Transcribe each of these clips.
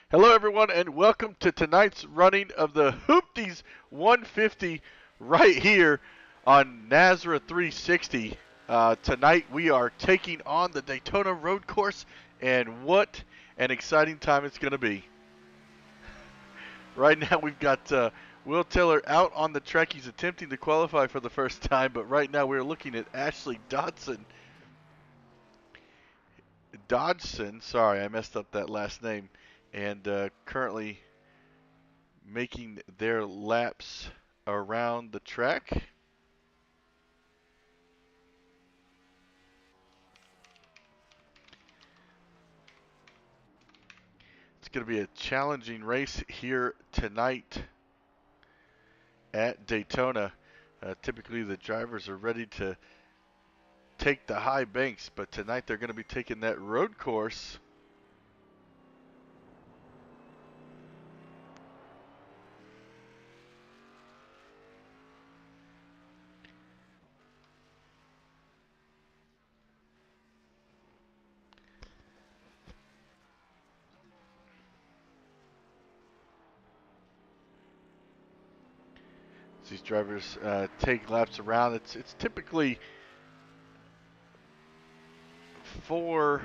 Hello, everyone, and welcome to tonight's running of the Hoopties 150 right here on Nazareth 360. Tonight we are taking on the Daytona road course, and what an exciting time it's going to be. Right now we've got Will Taylor out on the track. He's attempting to qualify for the first time, but right now we're looking at Ashley Dodson, sorry, I messed up that last name, and currently making their laps around the track. It's going to be a challenging race here tonight at Daytona. Typically the drivers are ready to take the high banks, but tonight they're going to be taking that road course. As these drivers take laps around, it's typically for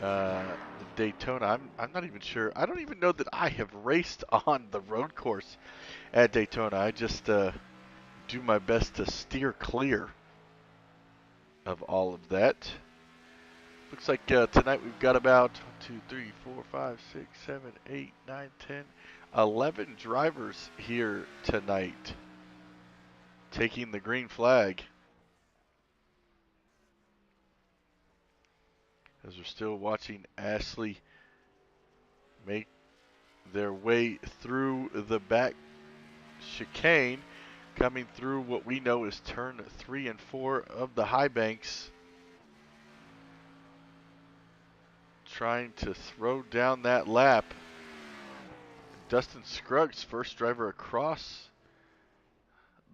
the Daytona. I'm not even sure. I don't even know that I have raced on the road course at Daytona. I just do my best to steer clear of all of that. Looks like tonight we've got about 1, 2, 3, 4, 5, 6, 7, 8, 9, 10, 11 drivers here tonight taking the green flag. As we're still watching Ashley make their way through the back chicane, coming through what we know is turn 3 and 4 of the high banks, trying to throw down that lap. Dustin Scruggs, first driver across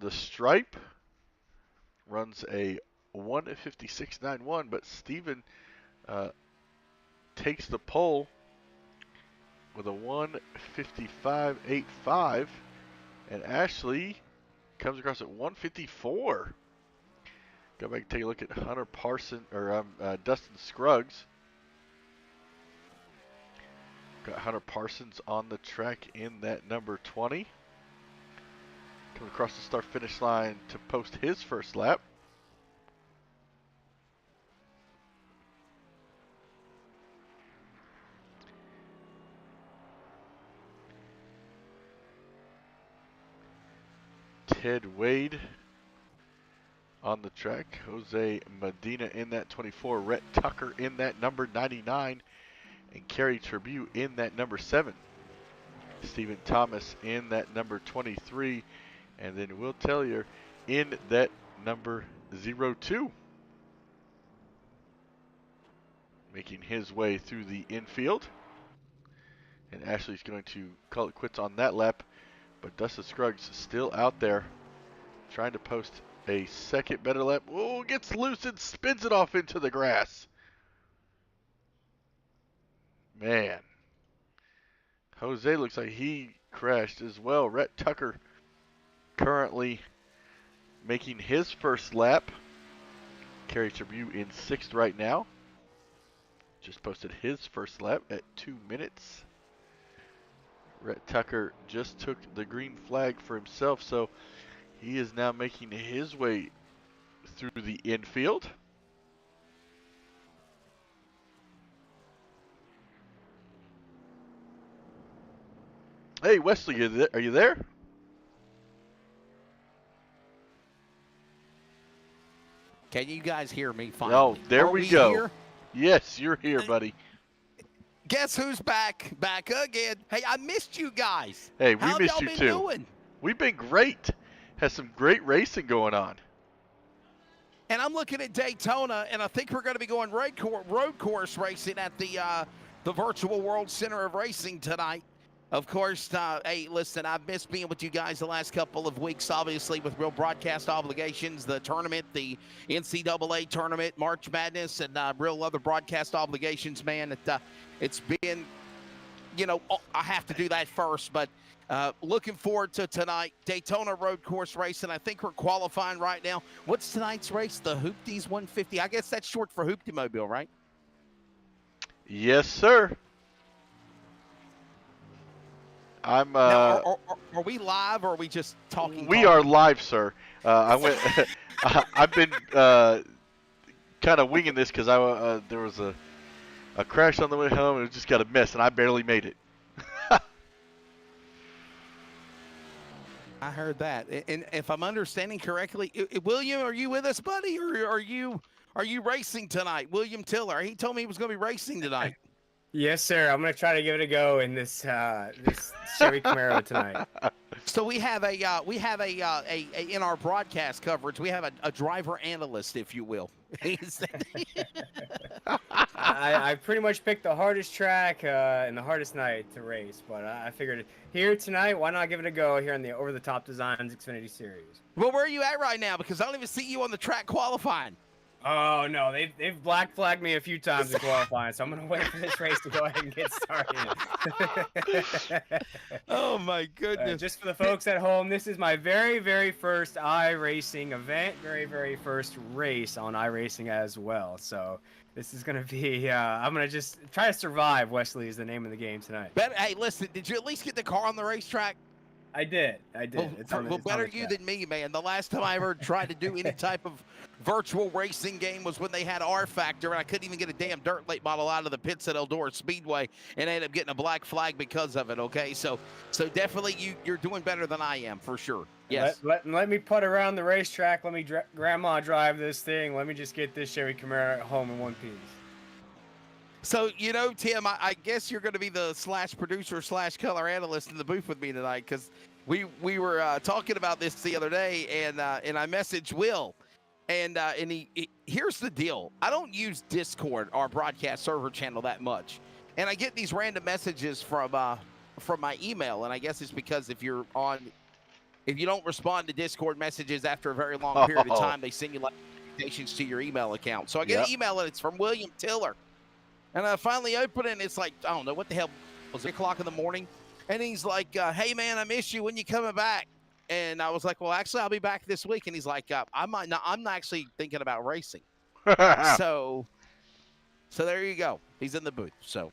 the stripe, runs a 1:56.91, but Steven takes the pole with a 1:55.85, and Ashley comes across at 1:54. Go back and take a look at Hunter Parson or Dustin Scruggs. Got Hunter Parsons on the track in that number 20. Coming across the start-finish line to post his first lap. Ted Wade on the track. Jose Medina in that 24. Rhett Tucker in that number 99. And Kerry Tribute in that number 7. Stephen Thomas in that number 23. And then Will Taylor in that number 02. Making his way through the infield. And Ashley's going to call it quits on that lap. But Dustin Scruggs still out there trying to post a second better lap. Oh, gets loose and spins it off into the grass. Man. Jose looks like he crashed as well. Rhett Tucker currently making his first lap. Kerry Tribute in 6th right now. Just posted his first lap at 2 minutes. Rhett Tucker just took the green flag for himself, so he is now making his way through the infield. Hey, Wesley, are you there? Can you guys hear me finally? Oh, there we go. Here? Yes, you're here, buddy. Guess who's back? Back again. Hey, I missed you guys. Hey, we How missed y'all you been too. Doing? We've been great. Has some great racing going on. And I'm looking at Daytona, and I think we're going to be going road course racing at the Virtual World Center of Racing tonight. Of course, hey, listen, I've missed being with you guys the last couple of weeks, obviously, with real broadcast obligations, the tournament, the NCAA tournament, March Madness, and real other broadcast obligations, man. It's been I have to do that first. But looking forward to tonight, Daytona Road Course Racing. I think we're qualifying right now. What's tonight's race? The Hoopties 150. I guess that's short for Hoopty Mobile, right? Yes, sir. I'm. Now, are we live or are we just talking? We are live, sir. I went. I've been kind of winging this because there was a crash on the way home and it just got a mess, and I barely made it. I heard that. And if I'm understanding correctly, William, are you with us, buddy, or are you racing tonight? William Tiller. He told me he was going to be racing tonight. Yes, sir. I'm going to try to give it a go in this Chevy Camaro tonight. So we have a in our broadcast coverage, we have a driver analyst, if you will. I pretty much picked the hardest track and the hardest night to race, but I figured here tonight, why not give it a go here on the Over the Top Designs Xfinity Series? Well, where are you at right now? Because I don't even see you on the track qualifying. Oh no, they've black flagged me a few times in qualifying, so I'm gonna wait for this race to go ahead and get started. Oh my goodness! Just for the folks at home, this is my very first iRacing event, very first race on iRacing as well. So this is gonna be I'm gonna just try to survive. Wesley is the name of the game tonight. Hey, listen, did you at least get the car on the racetrack? I did. Well, better you than me, man. The last time I ever tried to do any type of virtual racing game was when they had R Factor, and I couldn't even get a damn dirt late model out of the pits at Eldora Speedway, and I ended up getting a black flag because of it. Okay, so definitely you're doing better than I am for sure. Yes. Let me put around the racetrack. Let me grandma drive this thing. Let me just get this Chevy Camaro at home in one piece. So, Tim, I guess you're going to be the /producer /color analyst in the booth with me tonight, because we were talking about this the other day, and I messaged Will, and he here's the deal. I don't use Discord, our broadcast server channel, that much, and I get these random messages from my email, and I guess it's because if you don't respond to Discord messages after a very long period of time, they send you like notifications to your email account. So I get an email, and it's from William Tiller. And I finally open it, and it's like, I don't know, what the hell, was it 3 o'clock in the morning? And he's like, hey, man, I miss you. When you coming back? And I was like, well, actually, I'll be back this week. And he's like, I'm not actually thinking about racing. So there you go. He's in the booth. So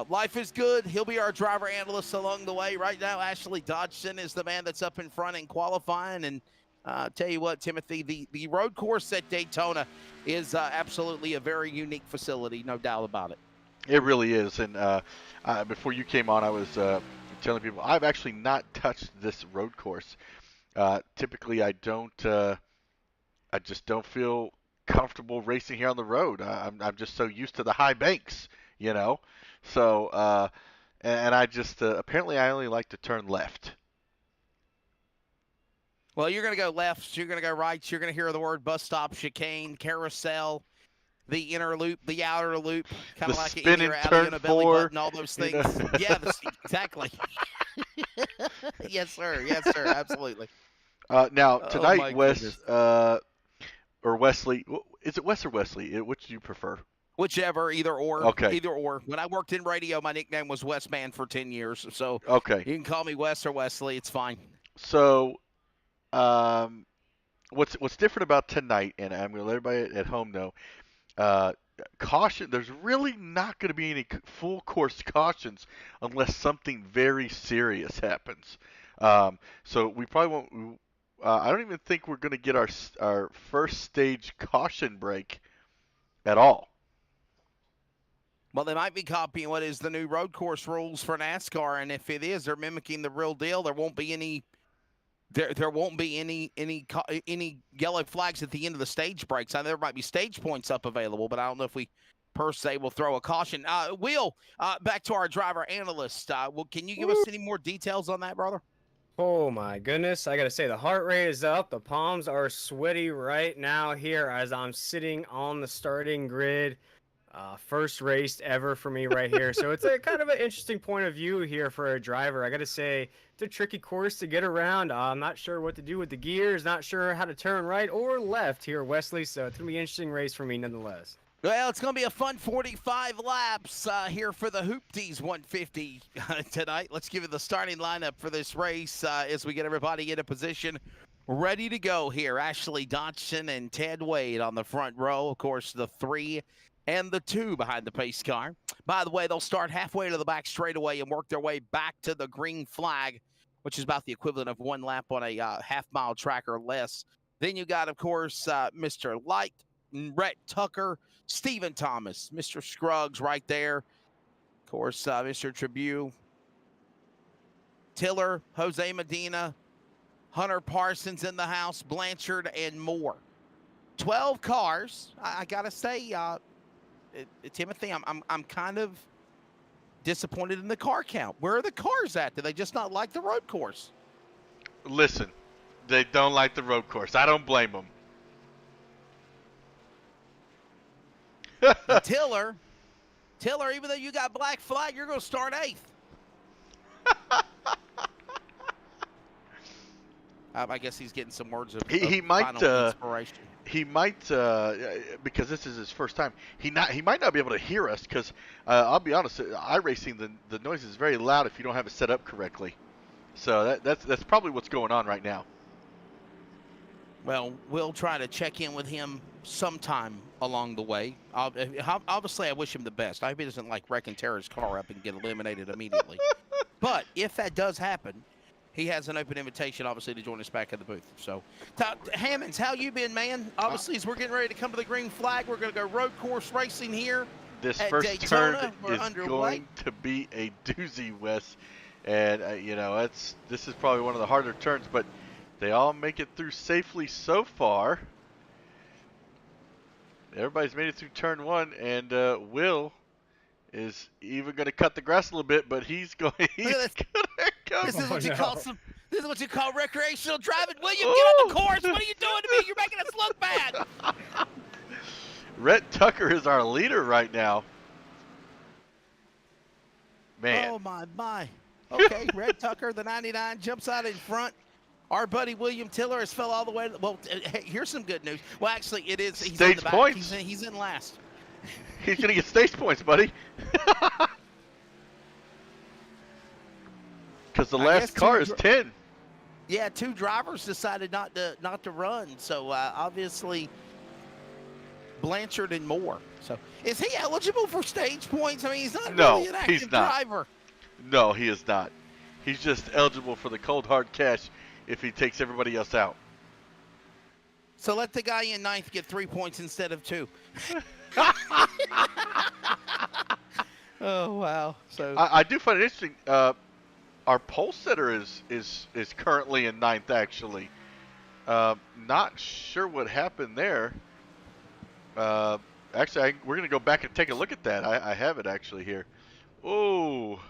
life is good. He'll be our driver analyst along the way. Right now, Ashley Dodgson is the man that's up in front in qualifying. And tell you what, Timothy, the road course at Daytona is absolutely a very unique facility, no doubt about it. It really is. And before you came on, I was telling people I've actually not touched this road course. Typically, I just don't feel comfortable racing here on the road. I'm just so used to the high banks, So, and I just apparently I only like to turn left. Well, you're going to go left, you're going to go right, you're going to hear the word bus stop, chicane, carousel, the inner loop, the outer loop, kind of like an inner outer and a belly button, all those things. Yeah, exactly. Yes, sir, absolutely. Now, tonight, Wes, or Wesley, is it Wes or Wesley? Which do you prefer? Whichever, either or. Okay. Either or. When I worked in radio, my nickname was Wes Man for 10 years. So okay, you can call me Wes or Wesley. It's fine. So, what's different about tonight, and I'm going to let everybody at home know, caution, there's really not going to be any full course cautions unless something very serious happens. So we probably won't, I don't even think we're going to get our first stage caution break at all. Well, they might be copying what is the new road course rules for NASCAR, and if it is, they're mimicking the real deal. There won't be any any yellow flags at the end of the stage breaks. I know there might be stage points up available, but I don't know if we per se will throw a caution. Will, back to our driver analyst. Can you give us any more details on that, brother? Oh my goodness, I gotta say the heart rate is up, the palms are sweaty right now here as I'm sitting on the starting grid. First race ever for me right here. So it's a kind of an interesting point of view here for a driver. I got to say, it's a tricky course to get around. I'm not sure what to do with the gears, not sure how to turn right or left here, Wesley. So it's going to be an interesting race for me nonetheless. Well, it's going to be a fun 45 laps here for the Hoopties 150 tonight. Let's give you the starting lineup for this race as we get everybody into position, ready to go here. Ashley Dodson and Ted Wade on the front row. Of course, the 3 and the 2 behind the pace car. By the way, they'll start halfway to the back straightaway and work their way back to the green flag, which is about the equivalent of 1 lap on a half-mile track or less. Then you got, of course, Mr. Light, Rhett Tucker, Stephen Thomas, Mr. Scruggs right there. Of course, Mr. Tribune, Tiller, Jose Medina, Hunter Parsons in the house, Blanchard, and more. 12 cars. I got to say, Timothy, I'm kind of disappointed in the car count. Where are the cars at? Do they just not like the road course? Listen, they don't like the road course. I don't blame them. Tiller, even though you got black flag, you're going to start 8th. I guess he's getting some words of he might final inspiration. He might because this is his first time. He might not be able to hear us because I'll be honest, iRacing the noise is very loud if you don't have it set up correctly. So that's probably what's going on right now. Well, we'll try to check in with him sometime along the way. Obviously, I wish him the best. I hope he doesn't wreck and tear his car up and get eliminated immediately. But if that does happen, he has an open invitation, obviously, to join us back at the booth. So, Hammonds, how you been, man? Obviously, as we're getting ready to come to the green flag, we're going to go road course racing here. This at first Daytona. turn is going to be a doozy, Wes. And this is probably one of the harder turns, but they all make it through safely so far. Everybody's made it through turn 1, and Will is even going to cut the grass a little bit, but he's going to go. This is what you call recreational driving. William, get on the course. What are you doing to me? You're making us look bad. Rhett Tucker is our leader right now. Man. Oh, my. Okay, Rhett Tucker, the 99, jumps out in front. Our buddy William Tiller has fell all the way. Well, hey, here's some good news. Well, actually, it is. He's stage in the back. Points. He's in last. He's going to get stage points, buddy. Because the last car is 10. Yeah, 2 drivers decided not to run. So, obviously, Blanchard and Moore. So, is he eligible for stage points? I mean, he's not really an active driver. No, he is not. He's just eligible for the cold, hard cash if he takes everybody else out. So let the guy in 9th get 3 points instead of 2. Oh, wow. So I do find it interesting. Our pole setter is currently in 9th, actually. Not sure what happened there. Actually, we're going to go back and take a look at that. I have it actually here. Oh,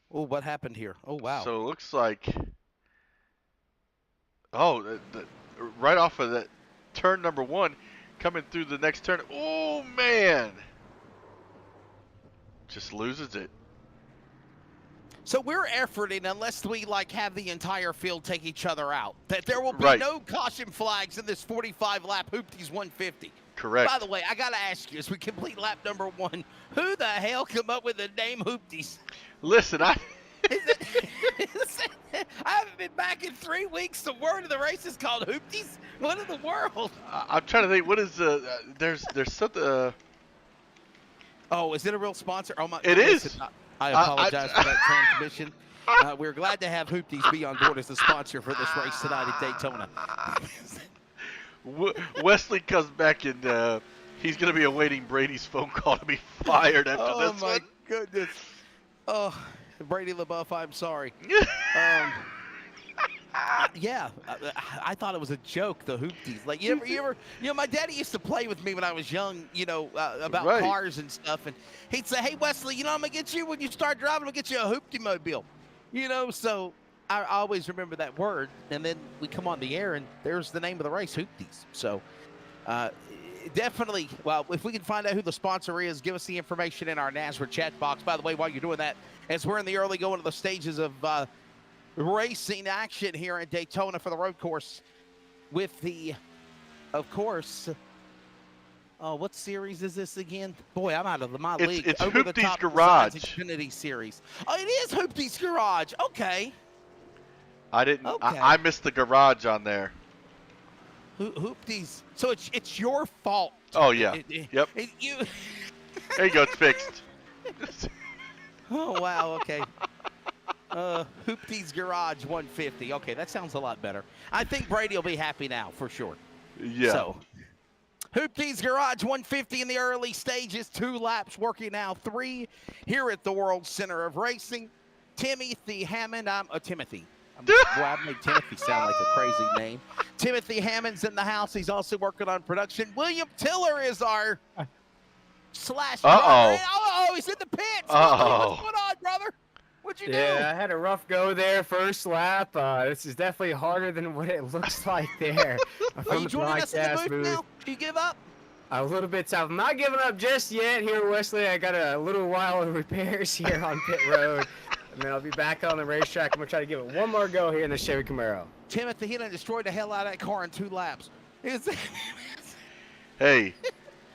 what happened here? Oh, wow. So it looks like, right off of that turn number 1, coming through the next turn. Oh, man. Just loses it. So we're efforting, unless we have the entire field take each other out, that there will be no caution flags in this 45-lap Hoopties 150. Correct. By the way, I got to ask you, as we complete lap number 1, who the hell come up with the name Hoopties? Listen, I haven't been back in 3 weeks. The word of the race is called Hoopties. What in the world? I'm trying to think. What is there's something. Oh, is it a real sponsor? Oh my! It is. I apologize for that transmission. We're glad to have Hoopties be on board as the sponsor for this race tonight at Daytona. Wesley comes back and he's going to be awaiting Brady's phone call to be fired after this one. Oh, my goodness. Oh, Brady LaBeouf, I'm sorry. Yeah, I thought it was a joke, the Hoopties. You ever, my daddy used to play with me when I was young, about cars and stuff. And he'd say, hey, Wesley, I'm going to get you when you start driving, I'm going to get you a Hoopty mobile. So I always remember that word. And then we come on the air and there's the name of the race, Hoopties. So definitely, well, if we can find out who the sponsor is, give us the information in our NASRA chat box. By the way, while you're doing that, as we're in the early going to the stages of racing action here at Daytona for the road course with the, of course, Oh, what series is this again? Boy, I'm out of my It's league. it's Over the Hoopties top Garage. Xfinity series. Oh, it is Hoopties Garage. Okay. I didn't. Okay. I missed the garage on there. Hoopties. So it's your fault. Oh yeah. Yep. You. There you go. It's fixed. Oh wow. Okay. Hoopties Garage 150. Okay, that sounds a lot better. I think Brady will be happy now for sure. Yeah. So, Hoopties Garage 150 in the early stages. 2 laps working now. 3 here at the World Center of Racing. Timothy Hammond. Timothy. Boy, I made Timothy sound like a crazy name. Timothy Hammond's in the house. He's also working on production. William Tiller is our slash driver. Oh, he's in the pits. What's going on, brother? What'd you do? Yeah, I had a rough go there first lap. This is definitely harder than what it looks like there. Are you joining us in the booth now? Do you give up? A little bit tough. I'm not giving up just yet here, Wesley. I got a little while of repairs here on pit road. And then I'll be back on the racetrack. I'm going to try to give it one more go here in the Chevy Camaro. Timothy, he done destroyed the hell out of that car in 2 laps. Hey,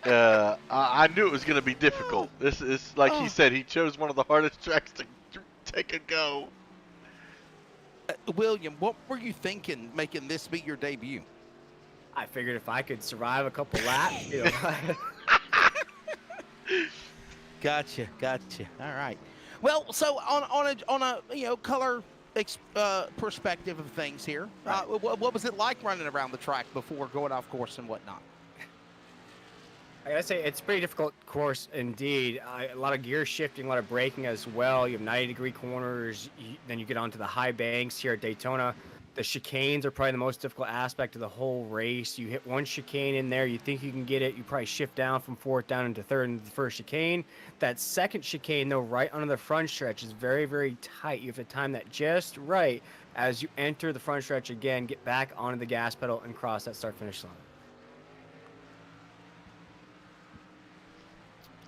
I knew it was going to be difficult. This is, like he said, he chose one of the hardest tracks to take a go. William, what were you thinking making this be your debut? I figured if I could survive a couple laps, you know. Gotcha. All right. Well, so on a color perspective of things here, right. What was it like running around the track before going off course and whatnot? I gotta say, it's a pretty difficult course indeed. A lot of gear shifting, a lot of braking as well. You have 90-degree corners, then you get onto the high banks here at Daytona. The chicanes are probably the most difficult aspect of the whole race. You hit one chicane in there, you think you can get it, you probably shift down from 4th down into 3rd into the first chicane. That second chicane, though, right under the front stretch is very, very tight. You have to time that just right as you enter the front stretch again, get back onto the gas pedal and cross that start-finish line.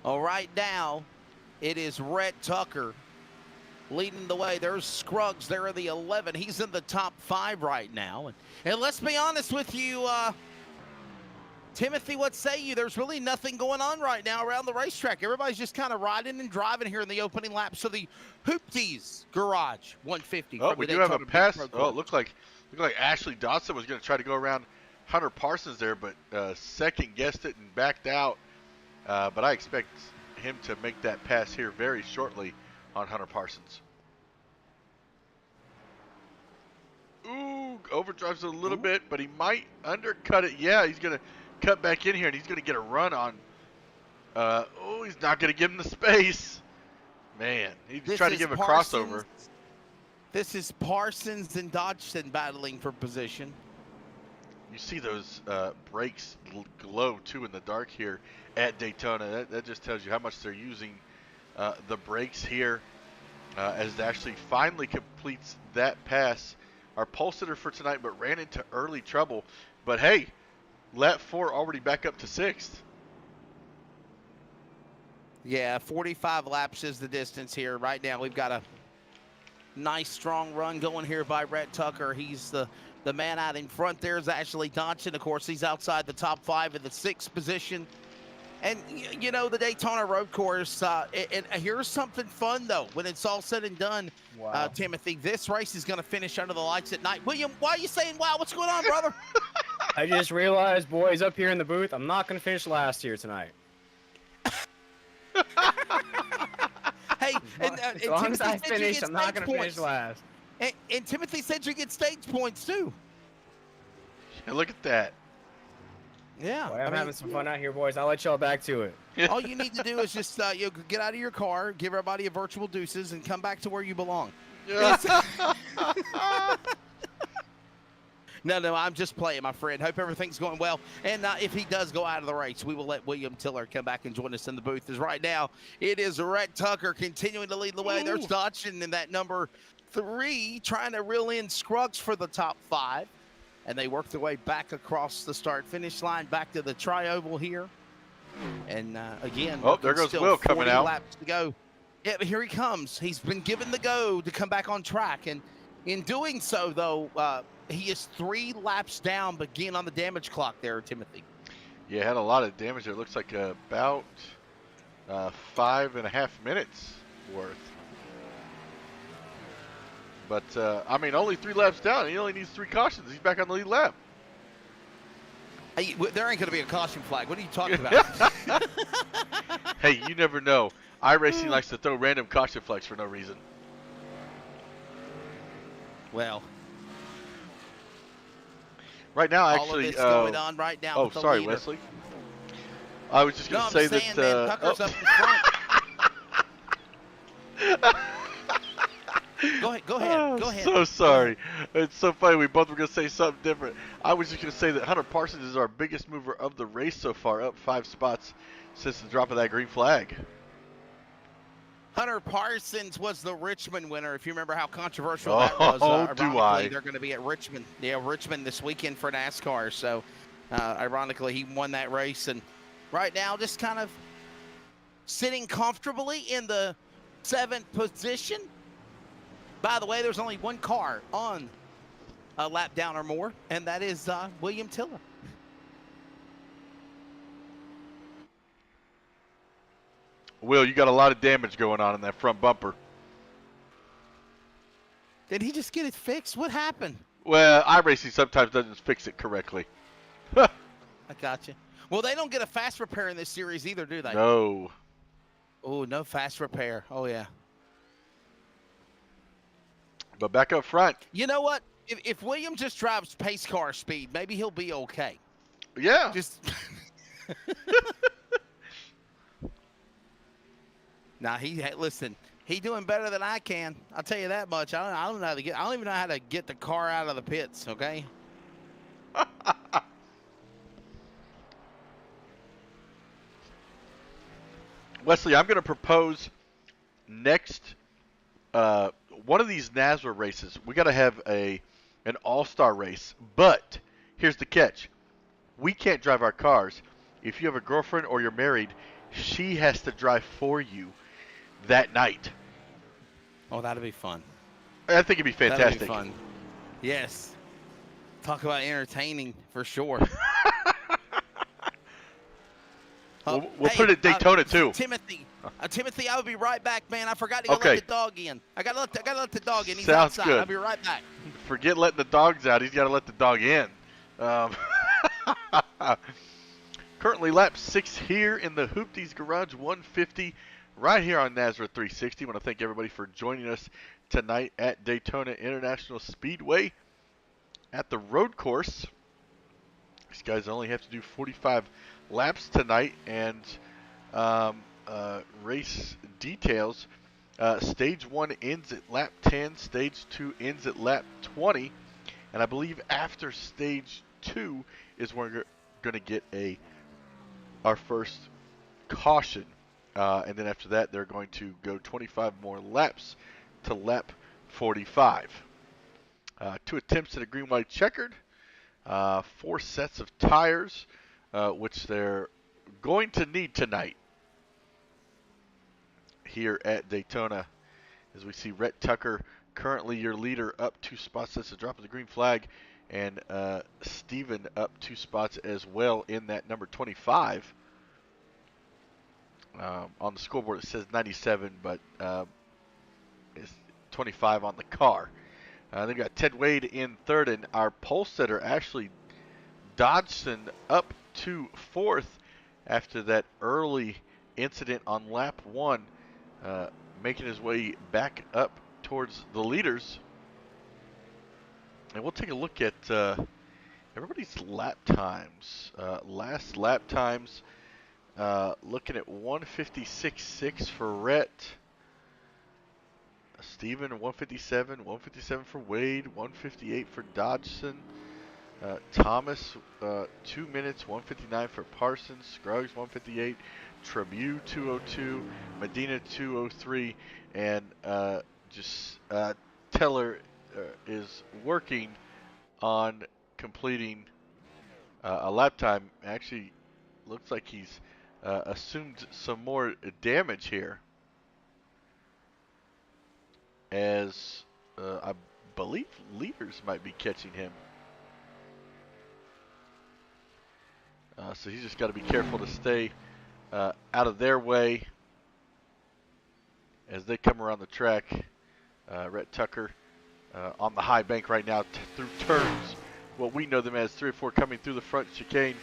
All right, now it is Rhett Tucker leading the way. There's Scruggs there in the 11. He's in the top 5 right now. And let's be honest with you, Timothy, what say you? There's really nothing going on right now around the racetrack. Everybody's just kind of riding and driving here in the opening lap. So the Hoopties Garage 150. Oh, we do have a pass. Oh, it looked like Ashley Dodson was going to try to go around Hunter Parsons there, but second guessed it and backed out. But I expect him to make that pass here very shortly on Hunter Parsons. Ooh, overdrives a little bit, but he might undercut it. Yeah, he's going to cut back in here, and he's going to get a run on. Oh, he's not going to give him the space. Man, he's trying to give a crossover. This is Parsons and Dodson battling for position. You see those brakes glow, too, in the dark here at Daytona. That just tells you how much they're using the brakes here as Ashley finally completes that pass. Our pole sitter for tonight, but ran into early trouble. But, hey, lap 4 already back up to 6th. Yeah, 45 laps is the distance here. Right now we've got a nice, strong run going here by Rhett Tucker. He's the man out in front. There's Ashley Dodson. Of course, he's outside the top 5 in the 6th position. And, you know, the Daytona road course, and here's something fun, though, when it's all said and done, wow. Timothy. This race is going to finish under the lights at night. William, why are you saying wow? What's going on, brother? I just realized, boys, up here in the booth, I'm not going to finish last here tonight. Hey, as long as I finish, I'm not going to finish last. And Timothy said you get stage points, too. Yeah, look at that. Yeah. Boy, I'm having some fun out here, boys. I'll let y'all back to it. All you need to do is just get out of your car, give everybody a virtual deuces, and come back to where you belong. No, I'm just playing, my friend. Hope everything's going well. And if he does go out of the race, we will let William Tiller come back and join us in the booth. As right now, it is Rhett Tucker continuing to lead the way. Ooh. There's Dodson in that number 3, trying to reel in Scruggs for the top 5. And they work their way back across the start-finish line, back to the tri-oval here. And again, oh, there goes Will coming out. Laps to go. Yeah, but here he comes. He's been given the go to come back on track. And in doing so, though, he is 3 laps down, but again on the damage clock there, Timothy. Yeah, had a lot of damage there. Looks like about 5.5 minutes worth. But, I mean, only 3 laps down. He only needs 3 cautions. He's back on the lead lap. Hey, there ain't going to be a caution flag. What are you talking about? Hey, you never know. iRacing likes to throw random caution flags for no reason. Well, right now, all actually. of it's going on right now. Oh, with the sorry, leader. Wesley. I was just going to say saying, that. Man, Tucker's up in front. Go ahead. Go ahead. So sorry. It's so funny. We both were going to say something different. I was just going to say that Hunter Parsons is our biggest mover of the race so far, up 5 spots since the drop of that green flag. Hunter Parsons was the Richmond winner. If you remember how controversial that was. Do I? They're going to be at Richmond. Yeah, Richmond this weekend for NASCAR. So, ironically, he won that race. And right now, just kind of sitting comfortably in the 7th position. By the way, there's only one car on a lap down or more, and that is William Tiller. Will, you got a lot of damage going on in that front bumper. Did he just get it fixed? What happened? Well, iRacing sometimes doesn't fix it correctly. I got you. Well, they don't get a fast repair in this series either, do they? No. Oh, no fast repair. Oh, yeah. But back up front. You know what? If William just drives pace car speed, maybe he'll be okay. Yeah. Just. Now listen. He doing better than I can. I'll tell you that much. I don't know how to get. I don't even know how to get the car out of the pits. Okay. Wesley, I'm going to propose next one of these NASCAR races. We got to have an all-star race. But here's the catch: we can't drive our cars. If you have a girlfriend or you're married, she has to drive for you that night. Oh, that'd be fun. I think it'd be fantastic. That'd be fun. Yes. Talk about entertaining for sure. We'll put it at Daytona too. Timothy, I will be right back, man. I forgot to go let the dog in. I gotta let the dog in. He's Sounds outside. good. I'll be right back. Forget letting the dogs out. He's got to let the dog in. Currently lap 6 here in the Hoopties Garage 150 right here on NASCAR 360. I want to thank everybody for joining us tonight at Daytona International Speedway at the road course. These guys only have to do 45 laps tonight, and race details. Stage 1 ends at lap 10. Stage 2 ends at lap 20. And I believe after Stage 2 is when we're going to get our first caution. And then after that, they're going to go 25 more laps to lap 45. 2 attempts at a green, white, checkered. 4 sets of tires, which they're going to need tonight here at Daytona. As we see Rhett Tucker, currently your leader, up 2 spots. That's the drop of the green flag. And Steven up 2 spots as well in that number 25. On the scoreboard it says 97, but it's 25 on the car. They've got Ted Wade in 3rd, and our pole setter, Ashley Dodson, up to 4th after that early incident on lap 1, making his way back up towards the leaders. And we'll take a look at everybody's lap times. Last lap times, looking at 156.6 for Rhett. Steven 157 for Wade, 158 for Dodson. Thomas 2 minutes, 159 for Parsons. Scruggs 158, Tremue 202, Medina 203, and Teller is working on completing a lap time. Actually, looks like he's assumed some more damage here, as I believe leaders might be catching him. So he's just got to be careful to stay out of their way as they come around the track. Rhett Tucker on the high bank right now through turns, what we know them as 3 or 4 coming through the front chicane.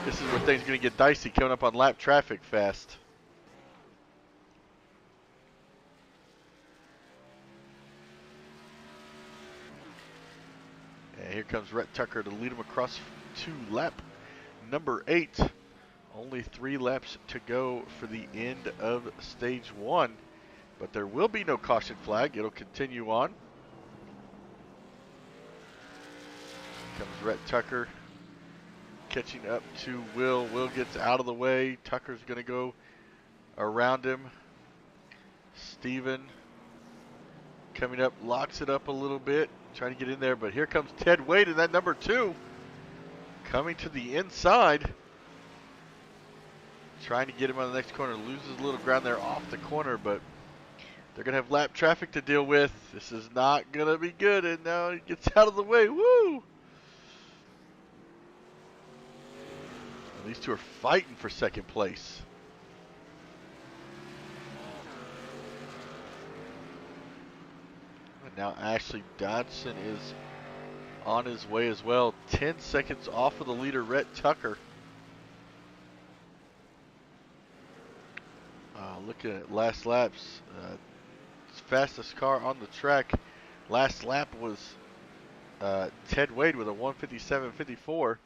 This is where things are going to get dicey coming up on lap traffic fast. And here comes Rhett Tucker to lead him across to lap number 8. Only 3 laps to go for the end of stage 1. But there will be no caution flag. It'll continue on. Comes Rhett Tucker catching up to Will. Will gets out of the way. Tucker's going to go around him. Steven coming up, locks it up a little bit, trying to get in there. But here comes Ted Wade in that number 2. Coming to the inside. Trying to get him on the next corner. Loses a little ground there off the corner, but they're going to have lap traffic to deal with. This is not going to be good, and now he gets out of the way. Woo! And these two are fighting for second place. And now Ashley Dodson is on his way as well. 10 seconds off of the leader, Rhett Tucker. Looking at last laps, fastest car on the track. Last lap was Ted Wade with a 1:57.54.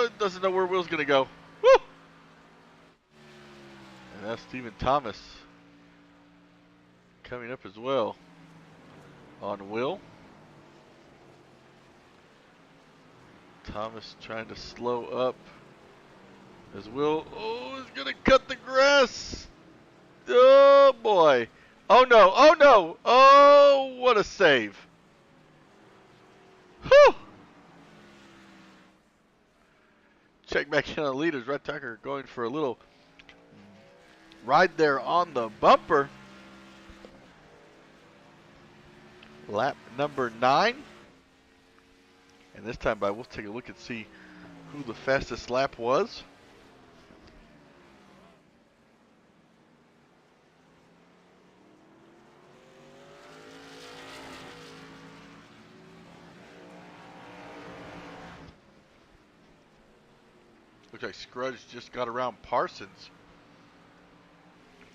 It doesn't know where Will's going to go. Woo! And that's Stephen Thomas coming up as well on Will. Thomas trying to slow up. As Will, is going to cut the grass. Oh, boy. Oh, no. Oh, no. Oh, what a save. Whew. Check back in on the leaders. Rhett Tucker going for a little ride there on the bumper. Lap number 9. And this time, we'll take a look and see who the fastest lap was. Looks like Scruggs just got around Parsons.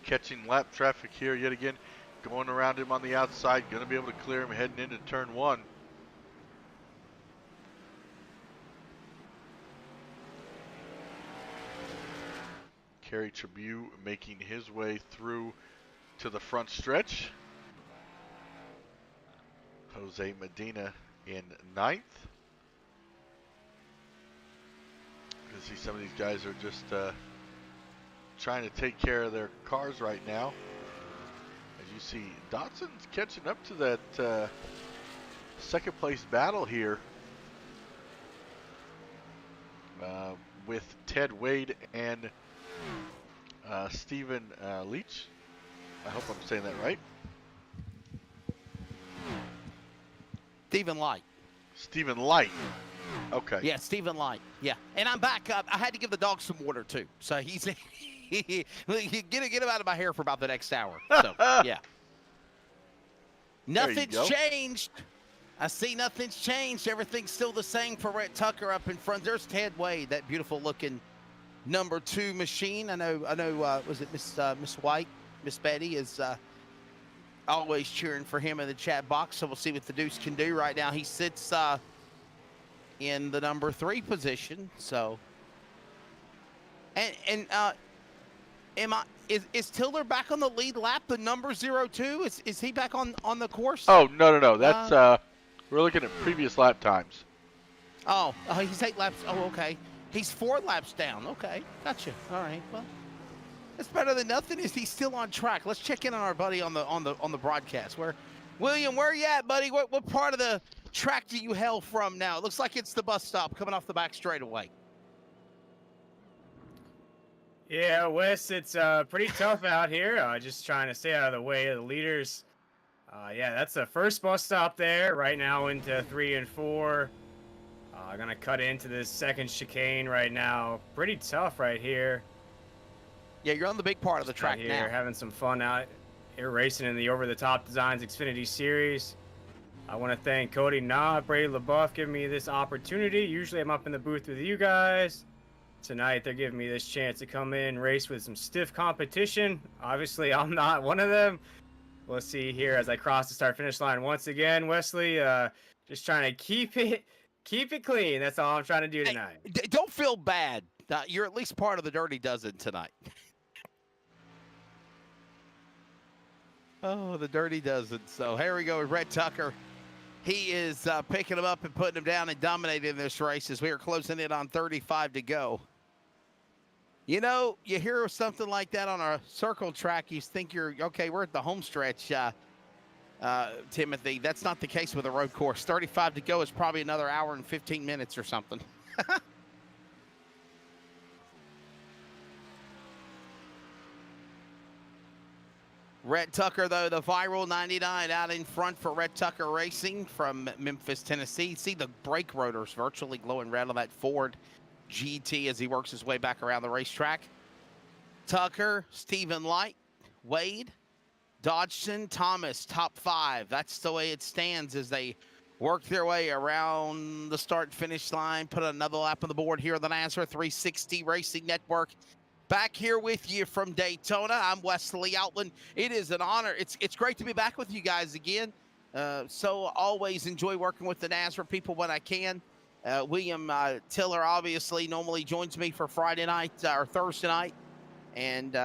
Catching lap traffic here yet again. Going around him on the outside. Going to be able to clear him heading into turn 1. Kerry Tribute making his way through to the front stretch. Jose Medina in 9th. You can see some of these guys are just trying to take care of their cars right now. As you see, Dotson's catching up to that second place battle here with Ted Wade and Stephen Leach. I hope I'm saying that right. Stephen Light. Stephen Light. Okay. Yeah, Stephen Light. Yeah, and I'm back up. I had to give the dog some water too, so he's get him out of my hair for about the next hour. So yeah, nothing's changed. I see nothing's changed. Everything's still the same for Rhett Tucker up in front. There's Ted Wade, that beautiful looking number 2 machine. I know. Was it Miss White? Miss Betty is always cheering for him in the chat box. So we'll see what the Deuce can do right now. He sits in the number 3 position. So, is Tiller back on the lead lap? The number 02 is he back on the course? Oh no. That's we're looking at previous lap times. Oh, he's 8 laps. Oh, okay. He's 4 laps down. Okay, gotcha. All right. Well, it's better than nothing. Is he still on track? Let's check in on our buddy on the broadcast. William, where are you at, buddy? What part of the track do you hail from now? It looks like it's the bus stop coming off the back straightaway. Yeah, Wes, it's pretty tough out here. Just trying to stay out of the way of the leaders. Yeah, that's the first bus stop there. Right now into 3 and 4. Gonna cut into this second chicane right now. Pretty tough right here. Yeah, you're on the big part of the Just out track here now. having some fun out here racing in the over-the-top designs Xfinity series. I want to thank Cody Knott, Brady LaBeouf giving me this opportunity. Usually I'm up in the booth with you guys. Tonight they're giving me this chance to come in, race with some stiff competition. Obviously I'm not one of them. We'll see here as I cross the start-finish line once again. Wesley, just trying to keep it clean. That's all I'm trying to do tonight. Hey, don't feel bad. You're at least part of the Dirty Dozen tonight. Oh, the Dirty Dozen. So here we go with Red Tucker. He is picking him up and putting him down and dominating this race as we are closing in on 35 to go. You know, you hear something like that on a circle track, you think you're, okay, we're at the home stretch, Timothy. That's not the case with a road course. 35 to go is probably another hour and 15 minutes or something. Red Tucker, though, the viral 99 out in front for Red Tucker Racing from Memphis, Tennessee. See the brake rotors virtually glowing red on that Ford GT as he works his way back around the racetrack. Tucker, Stephen Light, Wade, Dodgson, Thomas, top 5. That's the way it stands as they work their way around the start-finish line. Put another lap on the board here on the NASRA 360 Racing Network. Back here with you from Daytona. I'm Wesley Outland. It is an honor. It's great to be back with you guys again. So always enjoy working with the NASRA people when I can. William Tiller obviously normally joins me for Friday night or Thursday night. And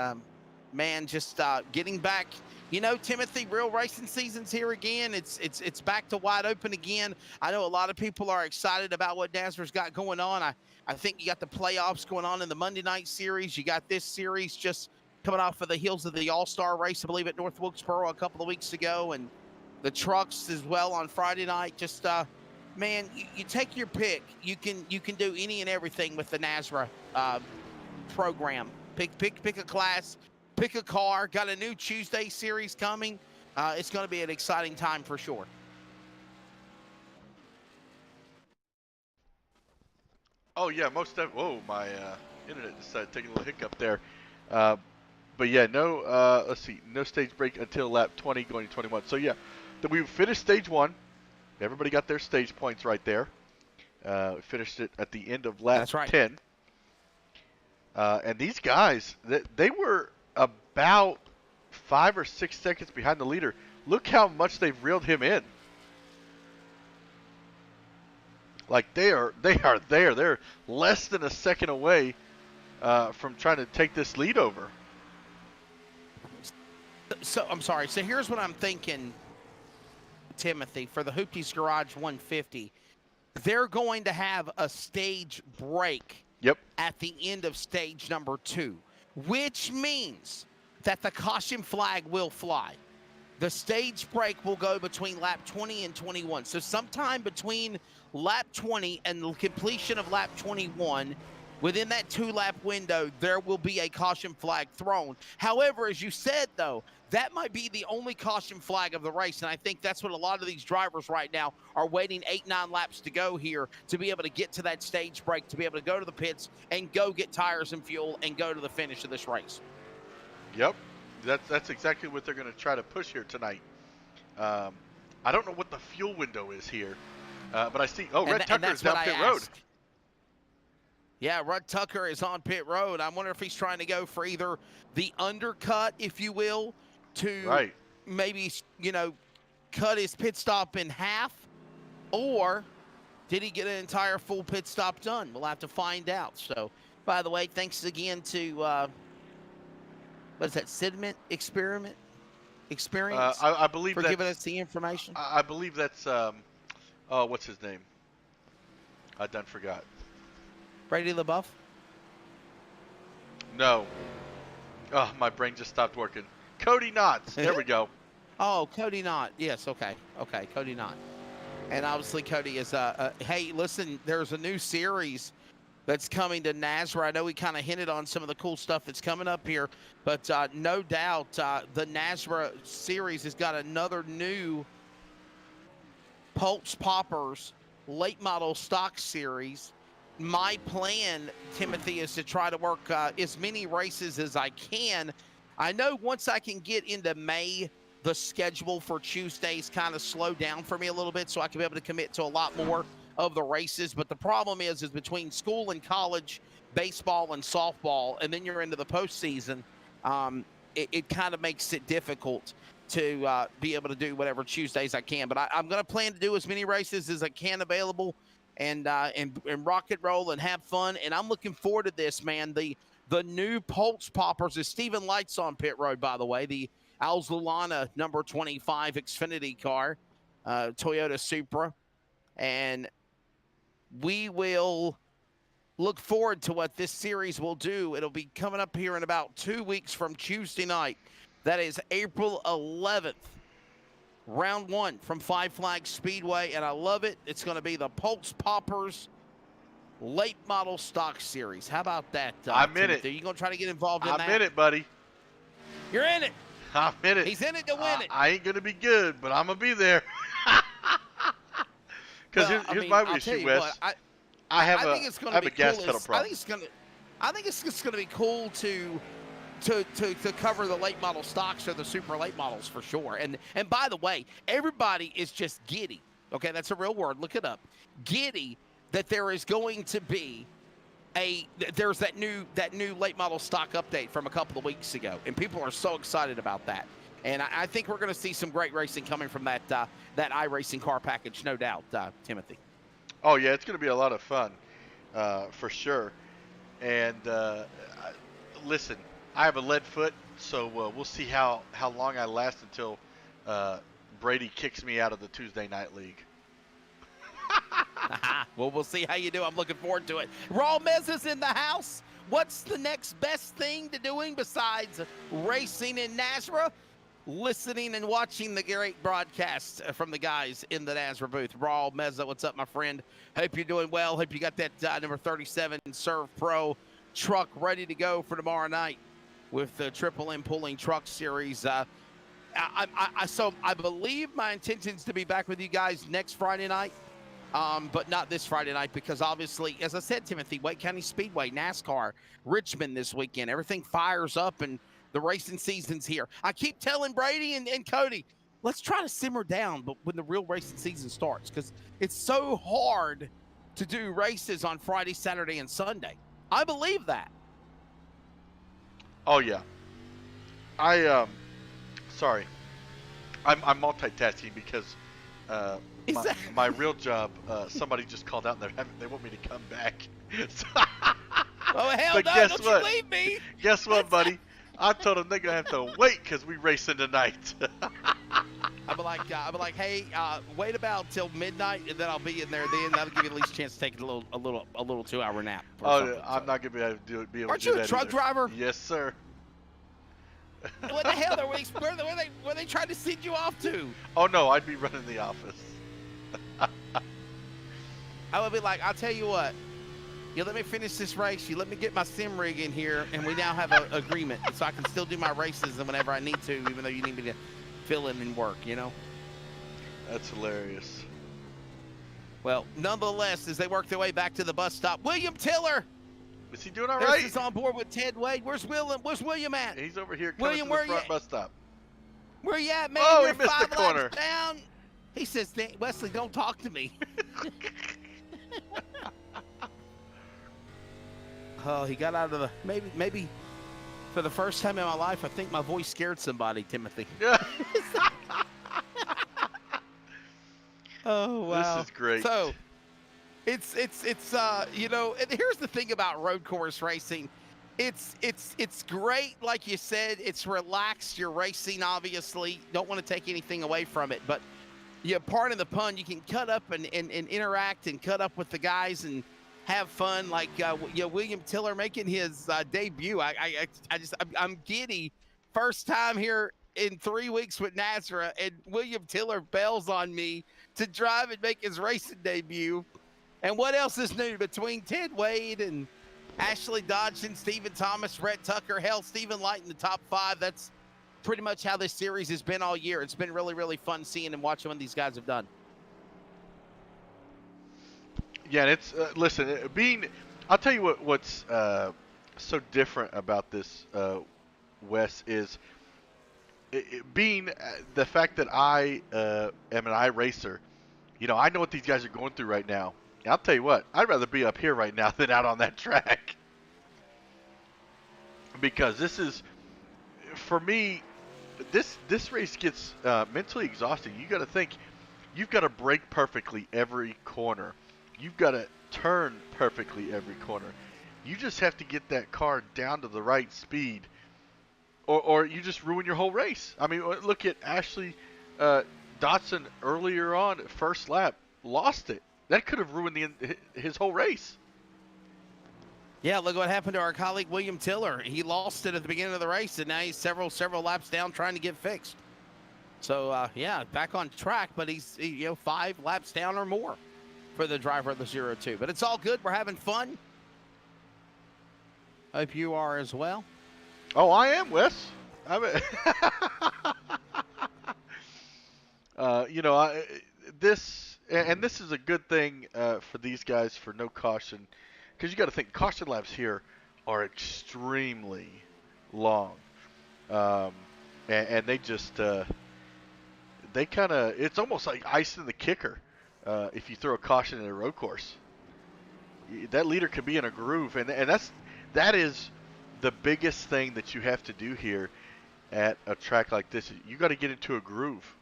man, just getting back. You know, Timothy, real racing season's here again. It's back to wide open again. I know a lot of people are excited about what NASRA's got going on. I think you got the playoffs going on in the Monday night series. You got this series just coming off of the heels of the All-Star race, I believe, at North Wilkesboro a couple of weeks ago, and the trucks as well on Friday night. Just man, you take your pick. You can do any and everything with the NASRA program. Pick a class. Pick a car. Got a new Tuesday series coming. It's going to be an exciting time for sure. Oh yeah, most definitely. Whoa, my internet decided to take a little hiccup there. But yeah, no. Let's see, no stage break until lap 20, going to 21. So yeah, we finished stage 1. Everybody got their stage points right there. We finished it at the end of lap That's right. 10. And these guys, they were about 5 or 6 seconds behind the leader. Look how much they've reeled him in. Like they are there. They're less than a second away from trying to take this lead over. So I'm sorry. So here's what I'm thinking, Timothy, for the Hoopties Garage 150. They're going to have a stage break. Yep. At the end of stage number 2, which means that the caution flag will fly. The stage break will go between lap 20 and 21. So sometime between lap 20 and the completion of lap 21, within that 2-lap window, there will be a caution flag thrown. However, as you said, though, that might be the only caution flag of the race, and I think that's what a lot of these drivers right now are waiting 8-9 laps to go here to be able to get to that stage break, to be able to go to the pits and go get tires and fuel and go to the finish of this race. Yep, that's exactly what they're going to try to push here tonight. I don't know what the fuel window is here, but I see, Red Tucker is down pit road. Yeah, Red Tucker is on pit road. I wonder if he's trying to go for either the undercut, if you will, to maybe, you know, cut his pit stop in half, or did he get an entire full pit stop done? We'll have to find out. So, by the way, thanks again to, what is that, Sediment Experience? I believe for giving us the information. I believe that's, what's his name? I done forgot. Brady LaBeouf? No. Oh, my brain just stopped working. Cody Knotts. There we go. Oh, Cody Knott. Yes, okay. Okay, Cody Knott. And obviously Cody is, hey, listen, there's a new series that's coming to NASRA. I know we kind of hinted on some of the cool stuff that's coming up here, but no doubt the NASRA series has got another new Pulse Poppers late model stock series. My plan, Timothy, is to try to work as many races as I can. I know once I can get into May, the schedule for Tuesdays kind of slow down for me a little bit, so I can be able to commit to a lot more of the races. But the problem is between school and college, baseball and softball, and then you're into the postseason, it kind of makes it difficult to be able to do whatever Tuesdays I can. But I'm going to plan to do as many races as I can available, and rock and roll and have fun. And I'm looking forward to this, man. The new Pulse Poppers is Steven Light's on pit road, by the way. The Al's Lulana number 25 Xfinity car, Toyota Supra. And we will look forward to what this series will do. It'll be coming up here in about 2 weeks from Tuesday night. That is April 11th. Round 1 from Five Flags Speedway, and I love it. It's going to be the Pulse Poppers Late Model Stock Series. How about that? I'm in it. Are you going to try to get involved in that? I'm in it, buddy. You're in it. I'm in it. He's in it to win it. I ain't going to be good, but I'm going to be there. Because here's my issue, Wes. I have a gas pedal problem. I think it's just going to be cool to cover the late model stocks or the super late models for sure. And by the way, everybody is just giddy. Okay, that's a real word. Look it up. Giddy that there is going to be there's that new late model stock update from a couple of weeks ago, and people are so excited about that. And I think we're going to see some great racing coming from that iRacing car package, no doubt, Timothy. Oh yeah, it's going to be a lot of fun, for sure. And listen, I have a lead foot, so we'll see how long I last until Brady kicks me out of the Tuesday Night League. Well, we'll see how you do. I'm looking forward to it. Raw Mezza's in the house. What's the next best thing to doing besides racing in Nazareth? Listening and watching the great broadcasts from the guys in the Nazareth booth. Raw Mezza, what's up, my friend? Hope you're doing well. Hope you got that number 37 Serve Pro truck ready to go for tomorrow night with the Triple M Pulling Truck Series. So I believe my intention is to be back with you guys next Friday night, but not this Friday night because obviously, as I said, Timothy, Wake County Speedway, NASCAR, Richmond this weekend. Everything fires up and the racing season's here. I keep telling Brady and Cody, let's try to simmer down but when the real racing season starts because it's so hard to do races on Friday, Saturday, and Sunday. I believe that. Oh, yeah. Sorry. I'm multitasking because my real job, somebody just called out and they want me to come back. Oh, hell but no, guess don't what? you leave me. Guess what, buddy? I told them they're going to have to wait because we racing tonight. I'll be like, hey, wait about till midnight, and then I'll be in there. Then that'll give you at least a chance to take a little 2-hour nap. Oh, I'm not going to be able to do it. Aren't you a truck driver? Yes, sir. What the hell? Where they trying to send you off to? Oh no, I'd be running the office. I would be like, I'll tell you what. You let me finish this race. You let me get my sim rig in here, and we now have an agreement, so I can still do my races and whenever I need to, even though you need me to fill in and work. You know. That's hilarious. Well, nonetheless, as they work their way back to the bus stop, William Tiller. Is he doing all right? He's on board with Ted Wade. Where's William at? He's over here coming to the front bus stop. Where you at, man? Oh, You're he missed the 5 corner. laps down. He says, Wesley, don't talk to me. Oh, he got out of the maybe for the first time in my life, I think my voice scared somebody, Timothy. Yeah. Oh wow. This is great. So it's you know, and here's the thing about road course racing. It's great, like you said, it's relaxed. You're racing, obviously. Don't want to take anything away from it, but pardon the pun, you can cut up and interact and cut up with the guys and have fun, like William Tiller making his debut. I'm giddy. First time here in 3 weeks with Nazareth, and William Tiller bails on me to drive and make his racing debut. And what else is new between Ted Wade and Ashley Dodson, Stephen Thomas, Rhett Tucker, hell, Stephen Light in the top 5? That's pretty much how this series has been all year. It's been really, really fun seeing and watching what these guys have done. Yeah, and it's listen, being I'll tell you what's so different about this Wes is being the fact that I am an iRacer. You know, I know what these guys are going through right now. And I'll tell you what, I'd rather be up here right now than out on that track. Because this is, for me, this race gets mentally exhausting. You got to think, you've got to brake perfectly every corner. You've got to turn perfectly every corner. You just have to get that car down to the right speed, or you just ruin your whole race. I mean, look at Ashley Dotson earlier on, first lap, lost it. That could have ruined his whole race. Yeah, look what happened to our colleague William Tiller. He lost it at the beginning of the race, and now he's several laps down trying to get fixed. So, yeah, back on track, but he's 5 laps down or more for the driver of the 02. But it's all good. We're having fun. Hope you are as well. Oh, I am, Wes. This is a good thing for these guys for no caution, because you got to think caution laps here are extremely long, and they just they kind of, it's almost like icing the kicker if you throw a caution in a road course. That leader could be in a groove, and that is the biggest thing that you have to do here at a track like this. You got to get into a groove.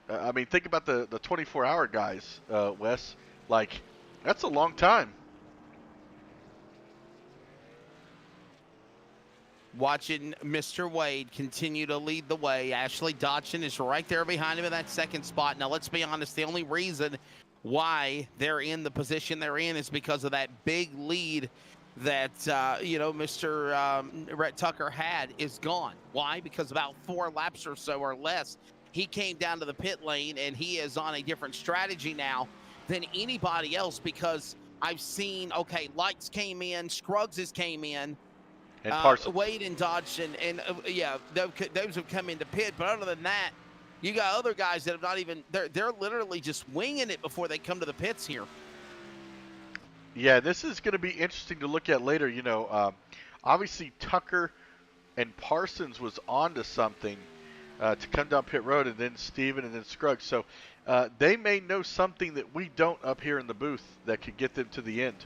I mean, think about the 24-hour guys, Wes. Like, that's a long time. Watching Mr. Wade continue to lead the way. Ashley Dotson is right there behind him in that second spot. Now, let's be honest, the only reason why they're in the position they're in is because of that big lead that, Mr. Rhett Tucker had is gone. Why? Because about 4 laps or so or less, he came down to the pit lane, and he is on a different strategy now than anybody else, because I've seen, Lights came in, Scruggs came in, and Parsons. Wade and Dodge, and those have come into pit. But other than that, you got other guys that have not even, they're literally just winging it before they come to the pits here. Yeah, this is going to be interesting to look at later. Obviously Tucker and Parsons was onto something to come down pit road, and then Steven and then Scruggs. So they may know something that we don't up here in the booth that could get them to the end.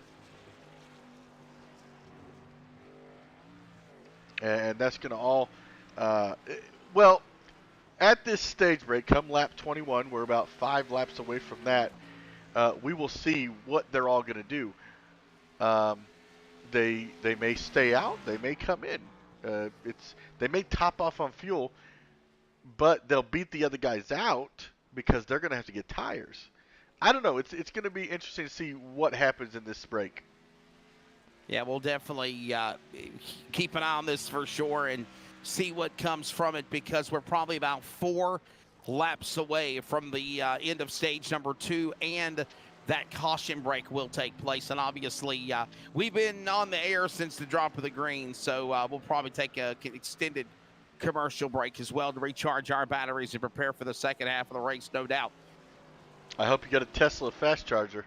And that's going to all, at this stage break, come lap 21, we're about 5 laps away from that, we will see what they're all going to do. They may stay out, they may come in. They may top off on fuel, but they'll beat the other guys out because they're going to have to get tires. I don't know. It's going to be interesting to see what happens in this break. Yeah, we'll definitely keep an eye on this for sure and see what comes from it, because we're probably about 4 laps away from the end of stage number 2, and that caution break will take place. And obviously, we've been on the air since the drop of the green, so we'll probably take an extended commercial break as well to recharge our batteries and prepare for the second half of the race, no doubt. I hope you got a Tesla fast charger.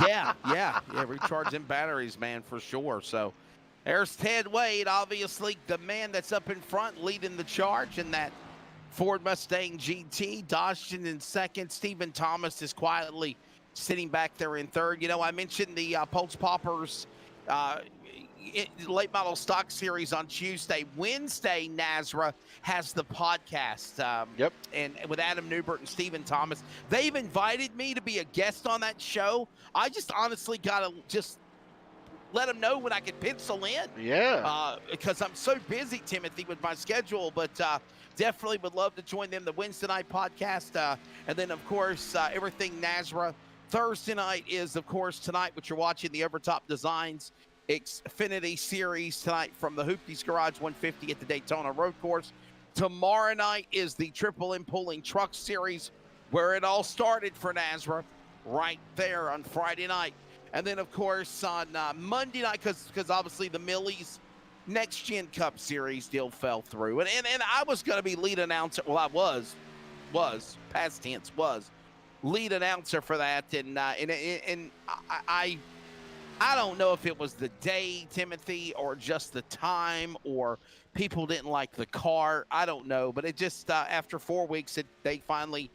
Yeah, recharge them batteries, man, for sure. So there's Ted Wade, obviously the man that's up in front leading the charge in that Ford Mustang GT. Dodson in second. Stephen Thomas is quietly sitting back there in third. I mentioned the Pulse Poppers late model stock series on Tuesday. Wednesday, Nazra has the podcast. Yep. And with Adam Newbert and Stephen Thomas. They've invited me to be a guest on that show. I just honestly got to just let them know when I can pencil in. Yeah. Because I'm so busy, Timothy, with my schedule. But definitely would love to join them, the Wednesday night podcast. And then, of course, everything Nazra. Thursday night is, of course, tonight, what you're watching, the Overtop Designs Xfinity Series tonight from the Hoopties Garage 150 at the Daytona Road Course. Tomorrow night is the Triple M Pulling Truck Series, where it all started for Nazra, right there on Friday night. And then, of course, on Monday night, because obviously the Millie's Next Gen Cup Series deal fell through. And I was going to be lead announcer. Well, I was, past tense, was lead announcer for that, and I don't know if it was the day, Timothy, or just the time, or people didn't like the car. I don't know, but it just after 4 weeks, they finally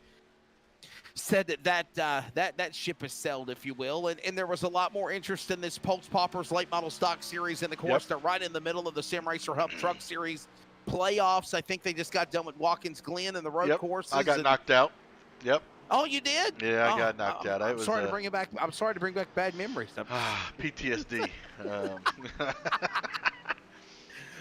said that ship is sailed, if you will, and there was a lot more interest in this Pulse Poppers late model stock series. And of course, they're right in the middle of the Sim Racer Hub Truck Series playoffs. I think they just got done with Watkins Glen and the road courses. I got knocked out. Yep. Oh, you did? Yeah, I got knocked out. I'm sorry to bring it back. I'm sorry to bring back bad memories. PTSD.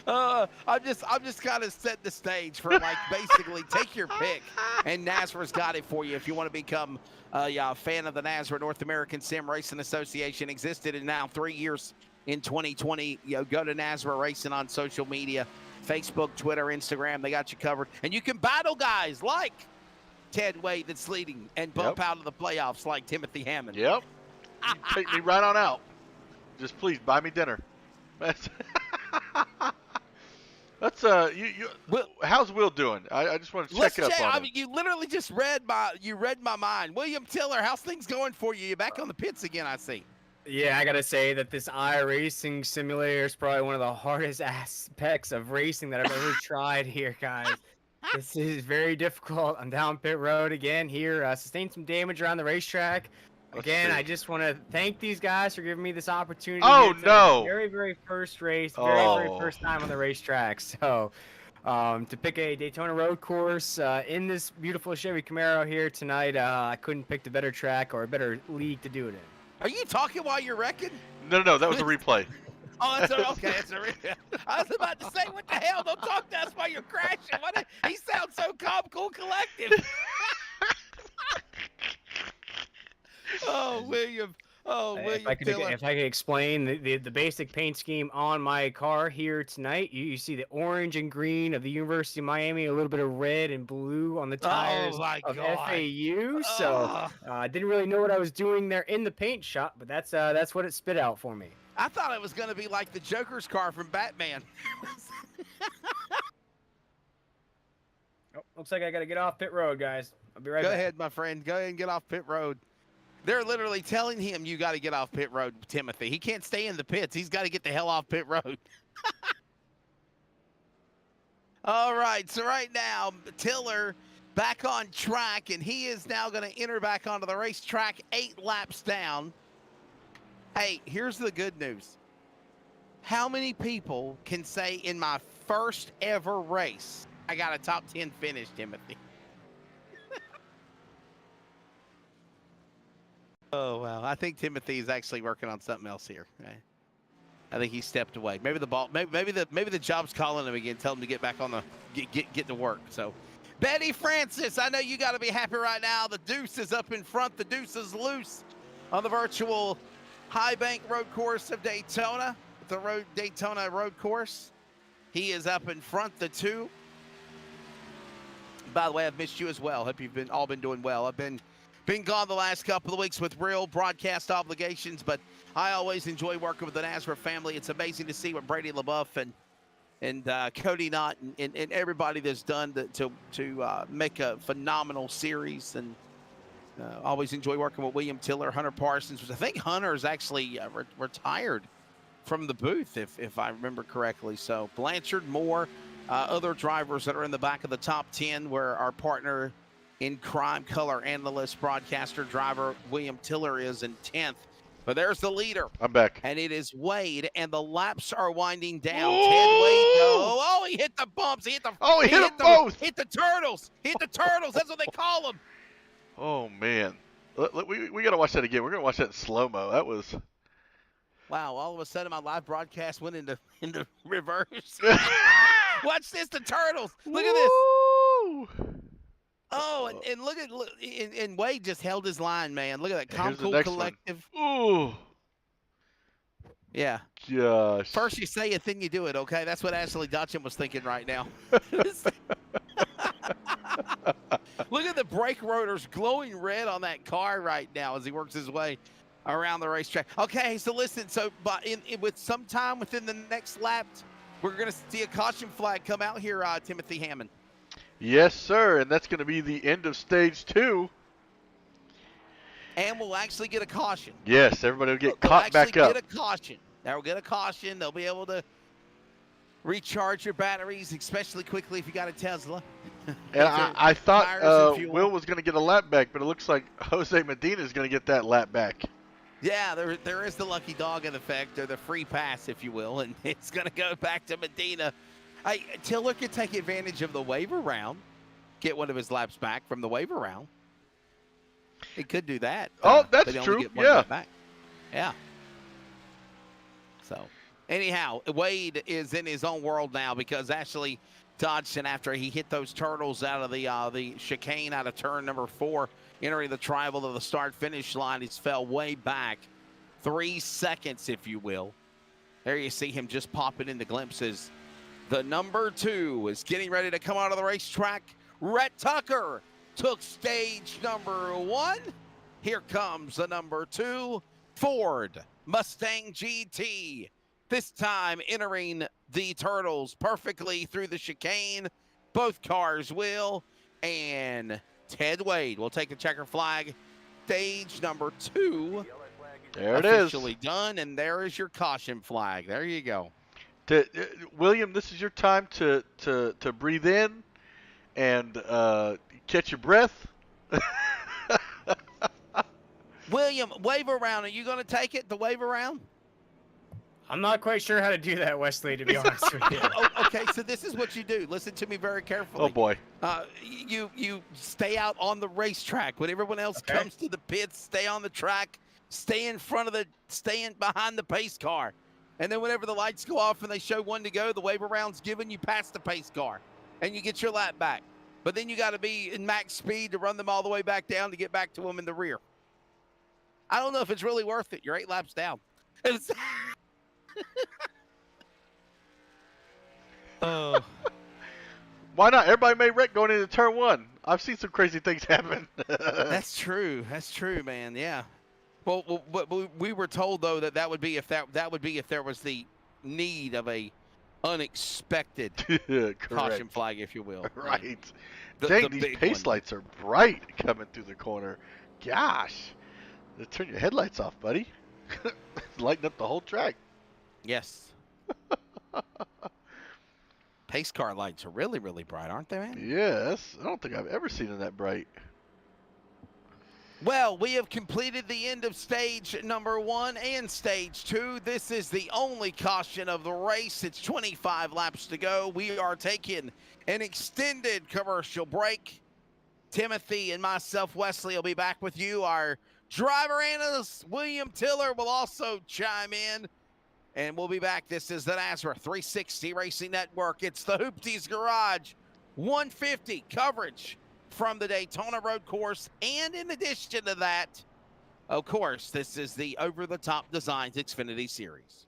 I'm just kind of setting the stage for, like, basically take your pick, and NASRA's got it for you if you want to become a fan of the NASRA North American Sim Racing Association. Existed in now 3 years in 2020. Go to NASRA Racing on social media, Facebook, Twitter, Instagram. They got you covered, and you can battle guys like Ted Wade that's leading and bump out of the playoffs like Timothy Hammond. Yep. Take me right on out. Just please buy me dinner. Let's how's Will doing? I just want to check up on him. You literally just read my mind. William Tiller, how's things going for you? You're back on the pits again, I see. Yeah, I gotta say that this iRacing simulator is probably one of the hardest aspects of racing that I've ever tried here, guys. This is very difficult. I'm down pit road again here. Sustained some damage around the racetrack. Again, I just want to thank these guys for giving me this opportunity. Oh, no. Very, very first race. Very first time on the racetrack. So, to pick a Daytona road course in this beautiful Chevy Camaro here tonight, I couldn't pick a better track or a better league to do it in. Are you talking while you're wrecking? No, that was a replay. Oh, that's okay. That's a replay. I was about to say, what the hell? Don't talk to us while you're crashing. He sounds so calm, cool, collective. Oh, William. Oh, William. If I could explain the basic paint scheme on my car here tonight, you see the orange and green of the University of Miami, a little bit of red and blue on the tires of FAU. So I didn't really know what I was doing there in the paint shop, but that's what it spit out for me. I thought it was going to be like the Joker's car from Batman. Oh, looks like I got to get off pit road, guys. I'll be right back. Go ahead, my friend. Go ahead and get off pit road. They're literally telling him you got to get off pit road, Timothy. He can't stay in the pits. He's got to get the hell off pit road. All right, so right now, Tiller back on track, and he is now going to enter back onto the racetrack 8 laps down. Hey, here's the good news. How many people can say in my first ever race, I got a top 10 finish, Timothy? Oh, well, I think Timothy is actually working on something else here. Right? I think he stepped away. Maybe the ball, maybe the job's calling him again, tell him to get back on the get to work. So, Betty Francis, I know you got to be happy right now. The Deuce is up in front. The Deuce is loose on the virtual High Bank Road Course of Daytona. The Daytona Road Course. He is up in front. The 2. By the way, I've missed you as well. Hope you've all been doing well. I've been gone the last couple of weeks with real broadcast obligations, but I always enjoy working with the NASRA family. It's amazing to see what Brady LaBeouf and Cody Knott and everybody that's done to make a phenomenal series. And always enjoy working with William Tiller, Hunter Parsons, which I think Hunter is actually retired from the booth, if I remember correctly. So Blanchard, Moore, other drivers that are in the back of the top 10, where our partner in crime, color analyst, broadcaster, driver William Tiller is in 10th. But there's the leader. I'm back. And it is Wade, and the laps are winding down. Ted Wade, oh, he hit the bumps. He hit them both. Hit the turtles. Hit the turtles. That's what they call them. Oh, man. We got to watch that again. We're going to watch that in slow-mo. That was... Wow, all of a sudden my live broadcast went into reverse. Watch this, the turtles. Look at this. Oh, and look, and Wade just held his line, man. Look at that. Calm, cool, collective. Ooh. Yeah. Gosh. First you say it, then you do it, okay? That's what Ashley Dutchin was thinking right now. Look at the brake rotors glowing red on that car right now as he works his way around the racetrack. Okay, so listen, with some time within the next lap, we're going to see a caution flag come out here, Timothy Hammond. Yes, sir, and that's going to be the end of stage 2. and we'll actually get a caution. Yes, everybody will get They'll caught back actually up. get a caution. They'll get a caution. They'll be able to recharge your batteries, especially quickly if you got a Tesla. And I thought tires and fuel. Will was going to get a lap back, but it looks like Jose Medina is going to get that lap back. Yeah, there is the lucky dog in effect, or the free pass, if you will, and it's going to go back to Medina. Hey, Tiller could take advantage of the waiver round, get one of his laps back from the waiver round. He could do that. Oh, that's but he only true. get one Yeah. lap back. Yeah. So, anyhow, Wade is in his own world now because Ashley Dodson, after he hit those turtles out of the chicane out of turn number 4, entering the tribal of the start-finish line, he's fell way back 3 seconds, if you will. There you see him just popping into glimpses. The number 2 is getting ready to come out of the racetrack. Rhett Tucker took stage number 1. Here comes the number 2 Ford Mustang GT. This time entering the turtles perfectly through the chicane. Both cars will. And Ted Wade will take the checker flag. Stage number 2. There it is. Officially done. And there is your caution flag. There you go. William, this is your time to breathe in and catch your breath. William, wave around. Are you going to take it, the wave around? I'm not quite sure how to do that, Wesley, to be honest with you. Oh, okay, so this is what you do. Listen to me very carefully. Oh, boy. You stay out on the racetrack. When everyone else comes to the pits, stay on the track, stay behind the pace car. And then whenever the lights go off and they show one to go, the wave around's given, you pass the pace car. And you get your lap back. But then you got to be in max speed to run them all the way back down to get back to them in the rear. I don't know if it's really worth it. You're 8 laps down. Oh. Why not? Everybody made wreck going into turn 1. I've seen some crazy things happen. That's true. That's true, man. Yeah. Well, we were told though that would be if there was the need of a unexpected caution flag, if you will. Right. Dang, these pace lights are bright coming through the corner. Gosh. Turn your headlights off, buddy. Lighten up the whole track. Yes. Pace car lights are really, really bright, aren't they, man? Yes. I don't think I've ever seen them that bright. Well, we have completed the end of stage number 1 and stage 2. This is the only caution of the race. It's 25 laps to go. We are taking an extended commercial break. Timothy and myself, Wesley, will be back with you. Our driver analyst, William Tiller, will also chime in. And we'll be back. This is the NASRA 360 Racing Network. It's the Hoopties Garage 150 coverage from the Daytona road course. And in addition to that, of course, this is the over-the-top designs Xfinity series.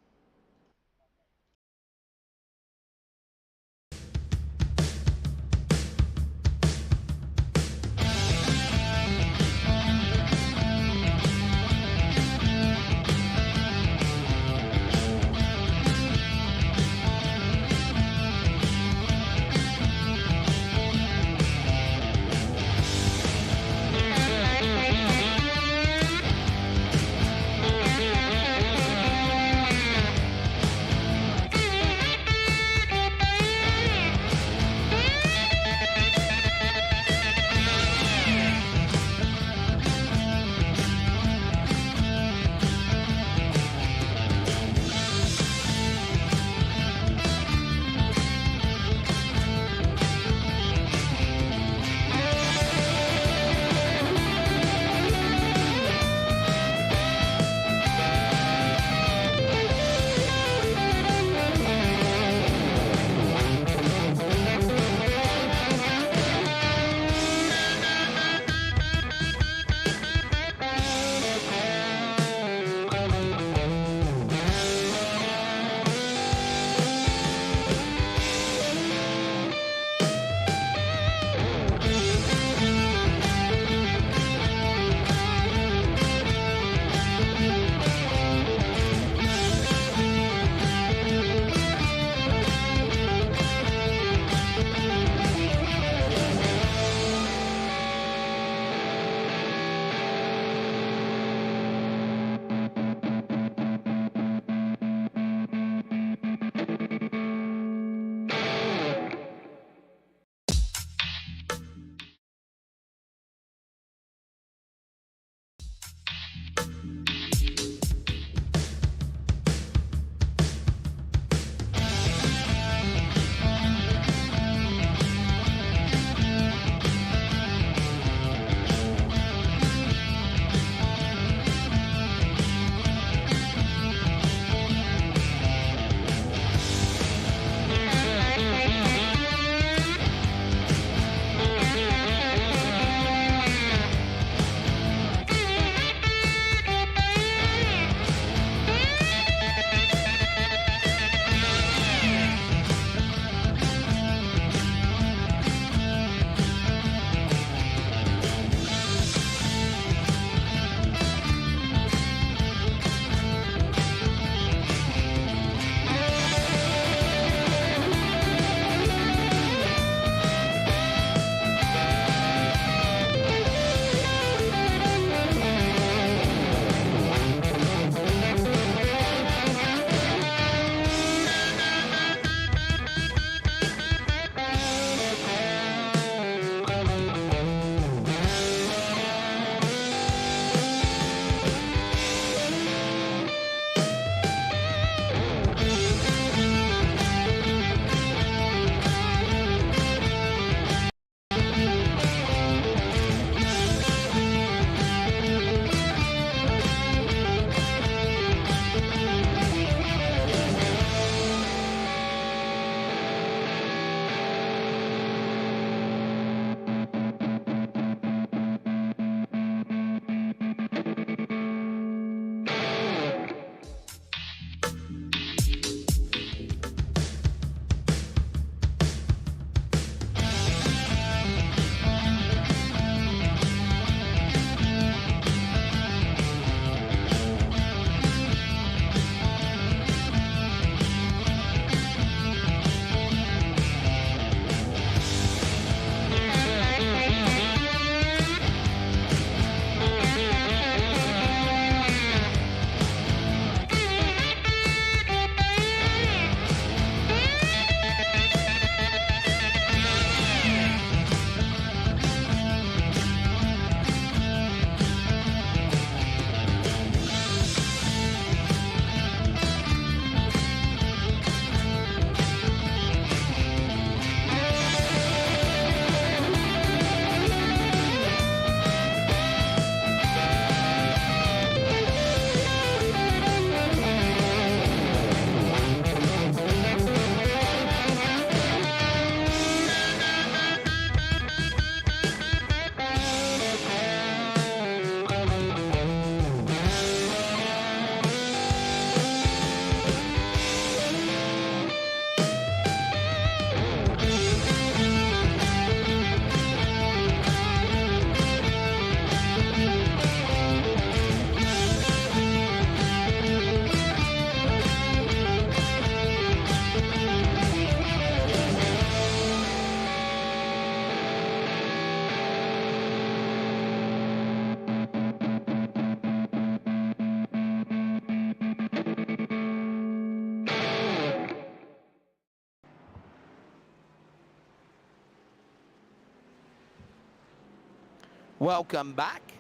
Welcome back.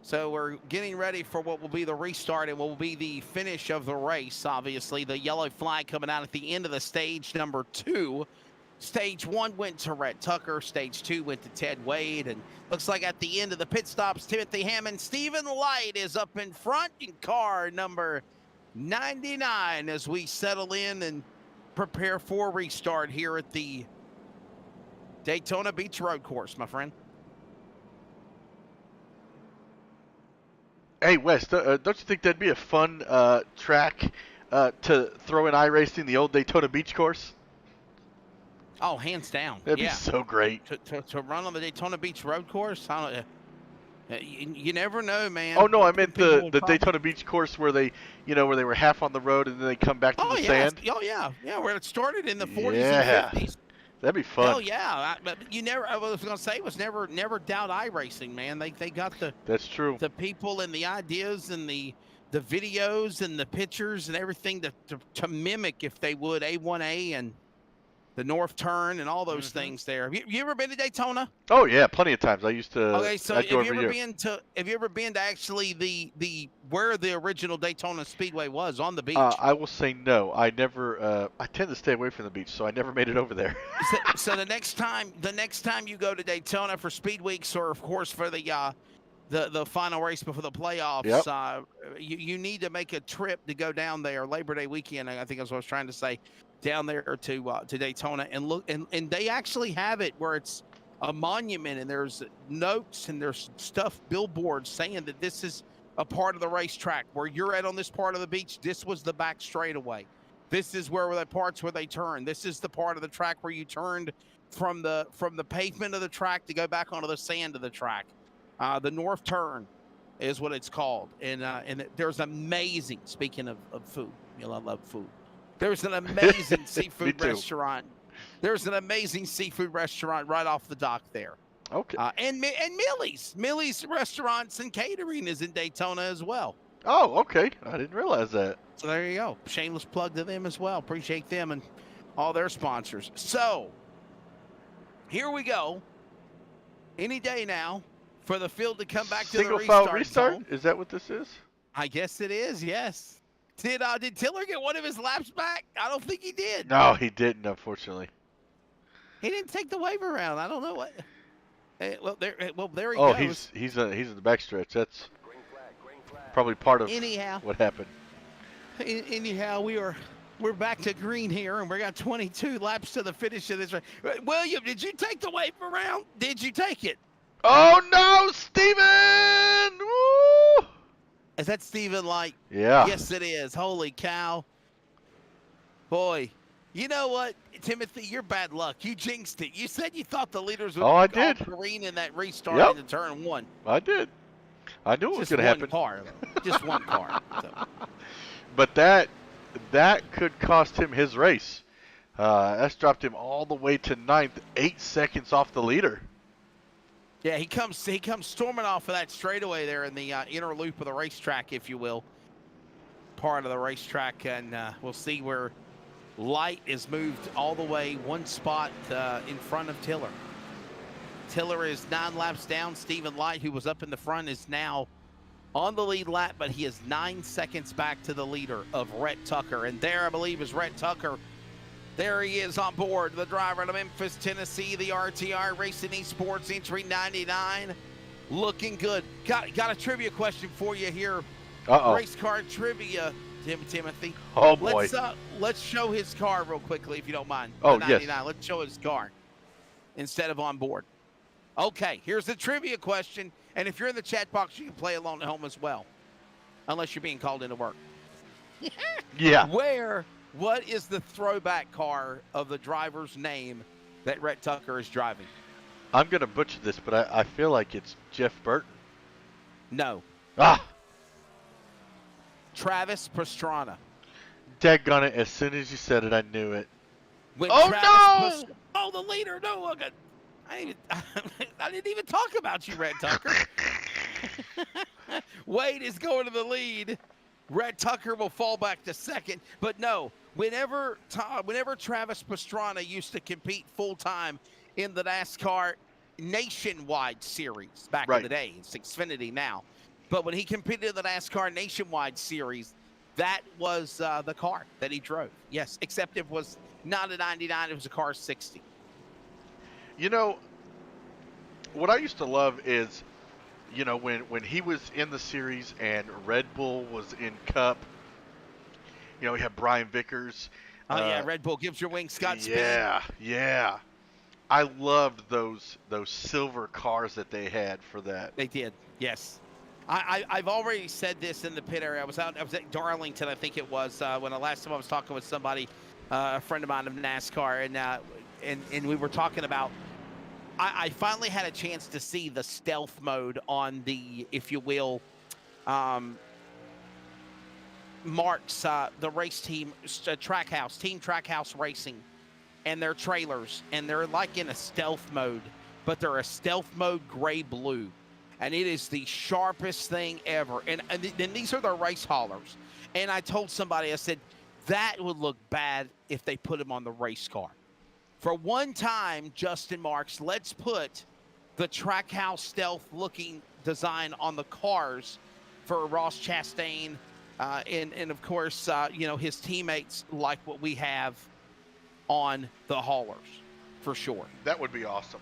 So we're getting ready for what will be the restart and what will be the finish of the race. Obviously, the yellow flag coming out at the end of the stage number 2. Stage 1 went to Rhett Tucker. Stage 2 went to Ted Wade. And looks like at the end of the pit stops, Timothy Hammond, Stephen Light is up in front in car number 99 as we settle in and prepare for restart here at the Daytona Beach Road Course, my friend. Hey, Wes, don't you think that'd be a fun track to throw in iRacing, the old Daytona Beach course? Oh, hands down. That'd yeah. be so great. To run on the Daytona Beach Road Course? I don't, you never know, man. Oh no, I meant the Daytona Beach course where they, where they were half on the road and then they come back to the sand. Oh yeah, where it started in the 40s Yeah. and 50s. That'd be fun. Hell yeah, but you never. I was gonna say was never doubt iRacing, man. They got That's true. the people and the ideas and the videos and the pictures and everything to mimic, if they would, A1A and the North Turn and all those things there. Have you ever been to Daytona? Oh yeah, plenty of times. I used to. Okay, so I'd have go you every ever year. been to actually the where the original Daytona Speedway was, on the beach? I will say no. I never. I tend to stay away from the beach, so I never made it over there. So the next time you go to Daytona for Speed Weeks, or of course for the final race before the playoffs, you need to make a trip to go down there Labor Day weekend. I think that's what I was trying to say. Down there to Daytona and look, and they actually have it where it's a monument and there's notes and there's stuff, billboards saying that this is a part of the racetrack where you're at on this part of the beach. This was the back straightaway. This is where the parts where they turn. This is the part of the track where you turned from the pavement of the track to go back onto the sand of the track. The North Turn is what it's called, and there's amazing. Speaking of food, I love food. There's an amazing seafood restaurant. There's an amazing seafood restaurant right off the dock there. Okay. And Millie's Restaurants and Catering is in Daytona as well. Oh, okay. I didn't realize that. So there you go. Shameless plug to them as well. Appreciate them and all their sponsors. So here we go. Any day now for the field to come back to the restart. Single file restart? Is that what this is? I guess it is. Yes. Did Tiller get one of his laps back? I don't think he did. No, he didn't, unfortunately. He didn't take the wave around. I don't know what. Well, there he goes. Oh, he's in the backstretch. That's probably part of what happened. Anyhow, we're back to green here, and we got 22 laps to the finish of this race. William, did you take the wave around? Did you take it? Oh no, Steven! Woo! Is that Stephen Light? Yeah. Yes, it is. Holy cow. Boy, you know what, Timothy? You're bad luck. You jinxed it. You said you thought the leaders would be green in that restart into turn 1. I did. I knew it was going to happen. Just one car. So. But that could cost him his race. That's dropped him all the way to 9th, 8 seconds off the leader. Yeah, he comes storming off of that straightaway there in the inner loop of the racetrack, if you will. Part of the racetrack, and we'll see where Light is moved all the way 1 spot in front of Tiller. Tiller is 9 laps down. Stephen Light, who was up in the front, is now on the lead lap, but he is 9 seconds back to the leader of Rhett Tucker. And there, I believe, is Rhett Tucker. There he is on board, the driver out of Memphis, Tennessee, the RTR Racing Esports, entry 99. Looking good. Got a trivia question for you here. Race car trivia, Timothy. Oh, boy. Let's show his car real quickly, if you don't mind. Oh, 99. yes. Let's show his car instead of on board. Okay, here's the trivia question. And if you're in the chat box, you can play along at home as well. Unless you're being called into work. Yeah. What is the throwback car of the driver's name that Rhett Tucker is driving? I'm going to butcher this, but I feel like it's Jeff Burton. No. Travis Pastrana. Daggone it, as soon as you said it, I knew it. No! Oh, the leader. No, I didn't even talk about you, Rhett Tucker. Wade is going to the lead. Rhett Tucker will fall back to second. But no, whenever Travis Pastrana used to compete full-time in the NASCAR, Nationwide Series back in Right. the day. It's Xfinity now. But when he competed in the NASCAR Nationwide Series, that was the car that he drove. Yes, except it was not a 99. It was a car 60. You know, what I used to love is, when he was in the series and Red Bull was in Cup, we had Brian Vickers. Oh, yeah, Red Bull gives your wings Scott speed. Yeah. I loved those silver cars that they had for that. They did, yes. I've already said this in the pit area. I was at Darlington, I think it was, when the last time I was talking with somebody, a friend of mine of NASCAR, and we were talking about. I finally had a chance to see the stealth mode on the, if you will, Mark's the race team Trackhouse, Team Trackhouse Racing, and their trailers, and they're like in a stealth mode, but they're a stealth mode gray blue. And it is the sharpest thing ever. And then these are their race haulers. And I told somebody, I said, that would look bad if they put them on the race car. For one time, Justin Marks, let's put the Trackhouse stealth-looking design on the cars for Ross Chastain, and of course, his teammates like what we have on the haulers, for sure. That would be awesome.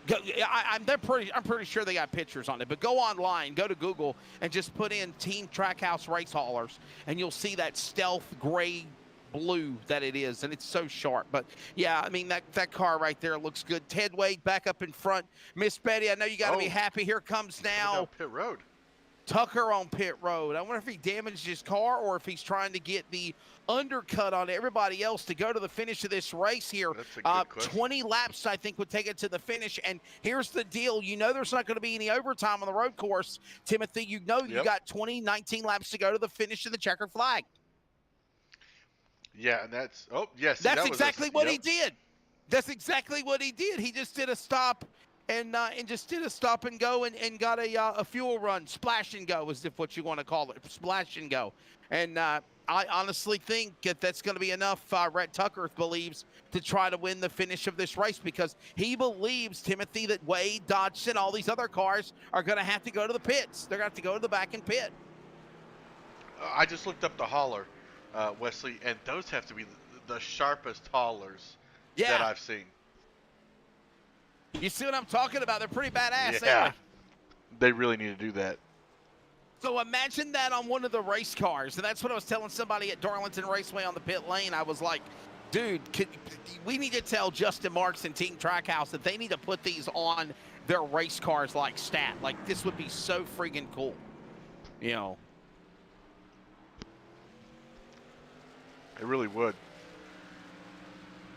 I'm pretty sure they got pictures on it, but go online, go to Google, and just put in Team Trackhouse Race Haulers, and you'll see that stealth gray blue that it is, and it's so sharp. But yeah, I mean, that car right there looks good. Ted Wade back up in front. Miss Betty, I know you got to be happy. Here comes now Pit road. Tucker on pit road. I wonder if he damaged his car or if he's trying to get the undercut on everybody else to go to the finish of this race here. That's a good question. 20 laps, I think, would take it to the finish. And here's the deal. There's not going to be any overtime on the road course. Timothy, you got 19 laps to go to the finish of the checkered flag. Yeah, and that's, yes. That's exactly what he did. That's exactly what he did. He just did a stop and just did a stop and go and got a fuel run, splash and go, is what you want to call it, splash and go. And I honestly think that's going to be enough, Rhett Tucker believes, to try to win the finish of this race, because he believes, Timothy, that Wade, Dodson, all these other cars are going to have to go to the pits. They're going to have to go to the back and pit. I just looked up the hauler, Wesley, and those have to be the sharpest haulers that I've seen. You see what I'm talking about? They're pretty badass. Yeah, they really need to do that. So imagine that on one of the race cars. And that's what I was telling somebody at Darlington Raceway on the pit lane. I was like, dude, we need to tell Justin Marks and Team Trackhouse that they need to put these on their race cars like stat. Like, this would be so freaking cool. It really would.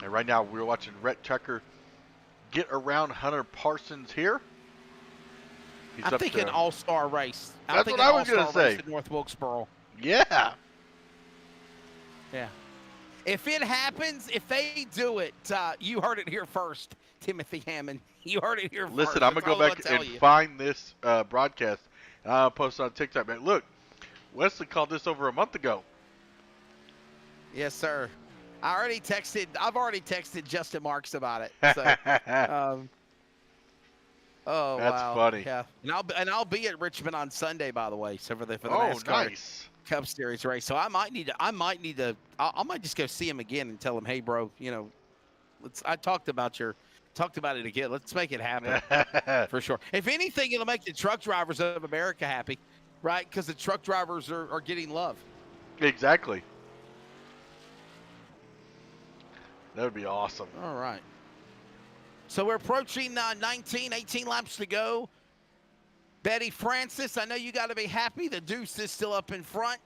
And right now we're watching Rhett Tucker get around Hunter Parsons here. I think an all-star race. That's what I was going to say. In North Wilkesboro. Yeah. Yeah. If it happens, if they do it, you heard it here first, Timothy Hammond. You heard it here first. Listen, I'm going to go back and find this broadcast, and I'll post it on TikTok. Man, look, Wesley called this over a month ago. Yes, sir. I've already texted Justin Marks about it. So, that's funny. Yeah, and I'll be at Richmond on Sunday, by the way. So for the NASCAR Cup Series race. So I might just go see him again and tell him, hey, bro, I talked about it again. Let's make it happen for sure. If anything, it'll make the truck drivers of America happy, right? Because the truck drivers are getting love. Exactly. That would be awesome. All right. So we're approaching 18 laps to go. Betty Francis, I know you got to be happy. The Deuce is still up in front.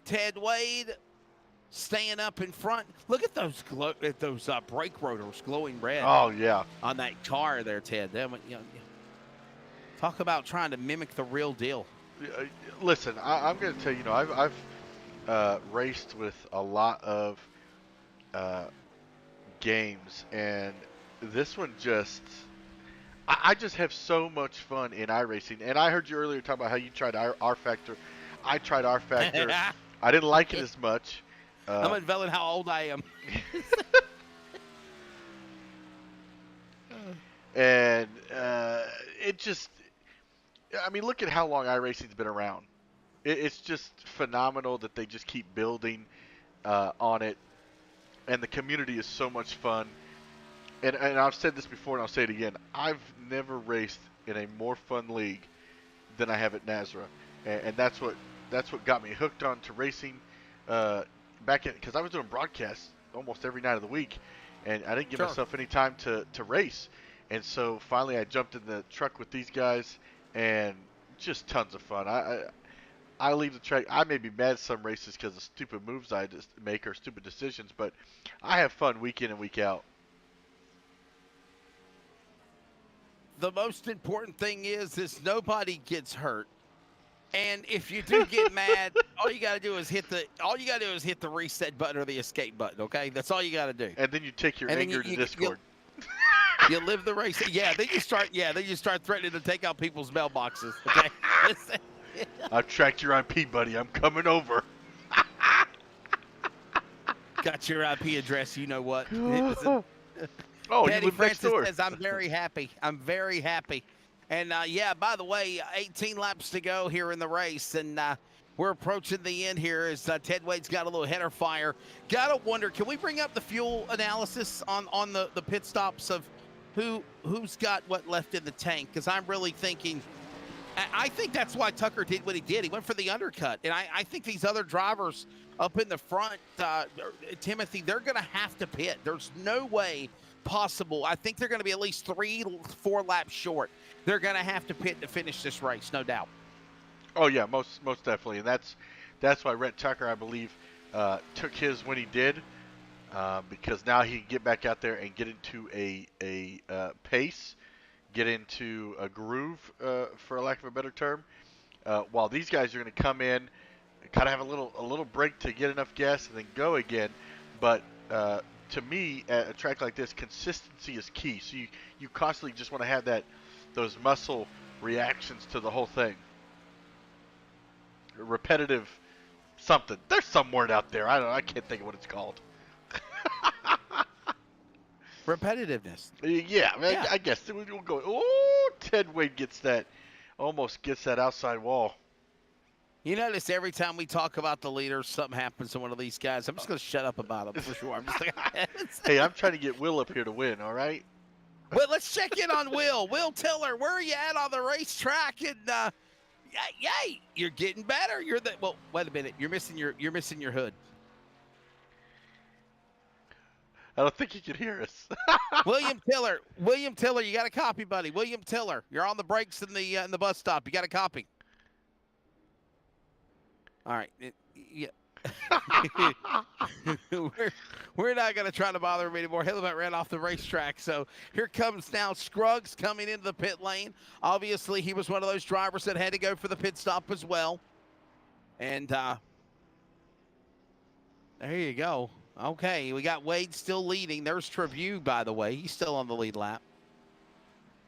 Ted Wade staying up in front. Look at those brake rotors glowing red. Oh, yeah. On that car there, Ted. Talk about trying to mimic the real deal. Listen, I'm going to tell you, I've raced with a lot of games, and this one I just have so much fun in iRacing. And I heard you earlier talk about how you tried R Factor. I tried R Factor. I didn't like it as much. I'm unveiling how old I am. And it just, I mean, look at how long iRacing's been around. It's just phenomenal that they just keep building on it, and the community is so much fun. And I've said this before, and I'll say it again. I've never raced in a more fun league than I have at Nazareth, and that's what got me hooked on to racing. Uh, Back in, because I was doing broadcasts almost every night of the week, and I didn't give Sure. myself any time to race. And so finally, I jumped in the truck with these guys, and just tons of fun. I leave the track. I may be mad at some races because of stupid moves I just make or stupid decisions, but I have fun week in and week out. The most important thing is nobody gets hurt. And if you do get mad, all you gotta do is hit the reset button or the escape button. Okay, that's all you gotta do. And then you take your And then anger to Discord. you live the race. Yeah, then you start. Yeah, then you start threatening to take out people's mailboxes. Okay. I've tracked your IP, buddy. I'm coming over. Got your IP address. You know what? Oh, you Patty live next Francis door. says, I'm very happy. I'm very happy. And, yeah, by the way, 18 laps to go here in the race. And we're approaching the end here as Ted Wade's got a little header fire. Got to wonder, can we bring up the fuel analysis on the pit stops of who's got what left in the tank? Because I'm really thinking – I think that's why Tucker did what he did. He went for the undercut. And I think these other drivers up in the front, Timothy, they're going to have to pit. There's no way possible. I think they're going to be at least 3-4 laps short. They're going to have to pit to finish this race, no doubt. Oh yeah, most definitely, and that's why Rhett Tucker, I believe, took his when he did, because now he can get back out there and get into a pace, get into a groove, for lack of a better term. While these guys are going to come in, kind of have a little break to get enough gas and then go again. But to me, at a track like this, consistency is key. So you constantly just want to have those muscle reactions to the whole thing. Repetitive something. There's some word out there. I can't think of what it's called. Repetitiveness. Yeah, Yeah. I guess we'll go. Oh, Ted Wade almost gets that outside wall. You notice every time we talk about the leaders, something happens to one of these guys. I'm just going to shut up about them for sure. I'm just like, Hey, I'm trying to get Will up here to win, all right? well, let's check in on Will. Will Tiller, where are you at on the racetrack? And yay, you're getting better. Well, wait a minute. You're missing your hood. I don't think he can hear us. William Tiller, you got a copy, buddy. William Tiller, you're on the brakes in the bus stop. You got a copy. All right. Yeah. we're not going to try to bother him anymore. Helmet ran off the racetrack. So here comes now Scruggs coming into the pit lane. Obviously, he was one of those drivers that had to go for the pit stop as well. And there you go. Okay, we got Wade still leading. There's Trevue, by the way. He's still on the lead lap.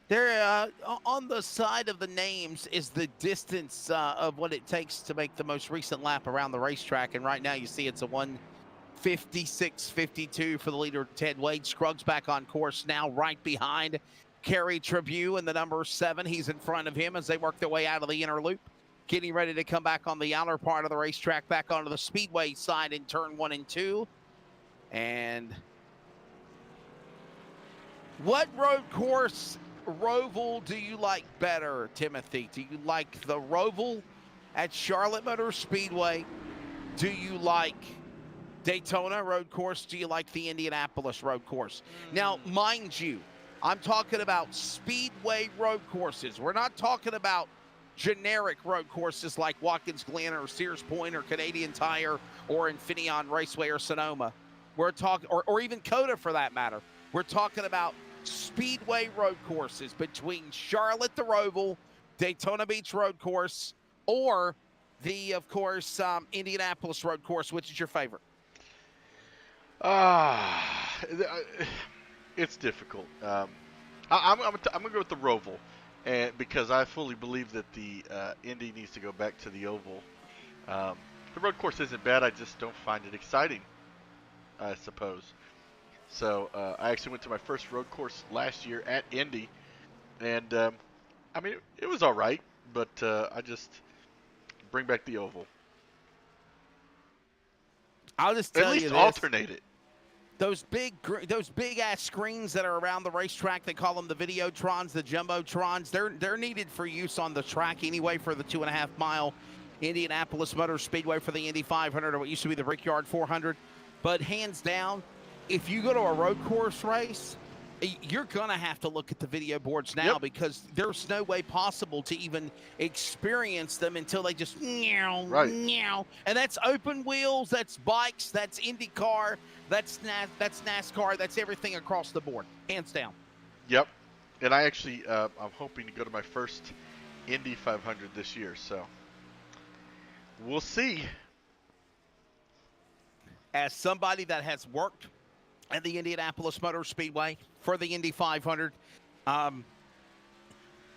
There, on the side of the names is the distance of what it takes to make the most recent lap around the racetrack. And right now you see it's a 1:56.52 for the leader, Ted Wade. Scruggs back on course now, right behind Kerry Trevue in the number 7. He's in front of him as they work their way out of the inner loop, getting ready to come back on the outer part of the racetrack, back onto the speedway side in turn 1 and 2. And what road course Roval do you like better, Timothy? Do you like the Roval at Charlotte Motor Speedway? Do you like Daytona road course? Do you like the Indianapolis road course? Now, mind you, I'm talking about speedway road courses. We're not talking about generic road courses like Watkins Glen or Sears Point or Canadian Tire or Infineon Raceway or Sonoma. We're talking, or even Coda for that matter. We're talking about speedway road courses between Charlotte, the Roval, Daytona Beach road course, or the, of course, Indianapolis road course. Which is your favorite? It's difficult. I'm going to go with the Roval, and because I fully believe that the Indy needs to go back to the Oval. The road course isn't bad. I just don't find it exciting, I suppose. So I actually went to my first road course last year at Indy, and I mean it was all right, but I just bring back the oval. I'll just At tell you least this. alternate it. Those big ass screens that are around the racetrack, they call them the Videotrons, the Jumbotrons. They're needed for use on the track anyway for the 2.5 mile Indianapolis Motor Speedway for the Indy 500 or what used to be the Brickyard 400. But hands down, if you go to a road course race, you're going to have to look at the video boards now because there's no way possible to even experience them until they just meow, meow. And that's open wheels, that's bikes, that's IndyCar, that's NASCAR, that's everything across the board, hands down. Yep. And I actually, I'm hoping to go to my first Indy 500 this year, so we'll see. As somebody that has worked at the Indianapolis Motor Speedway for the Indy 500,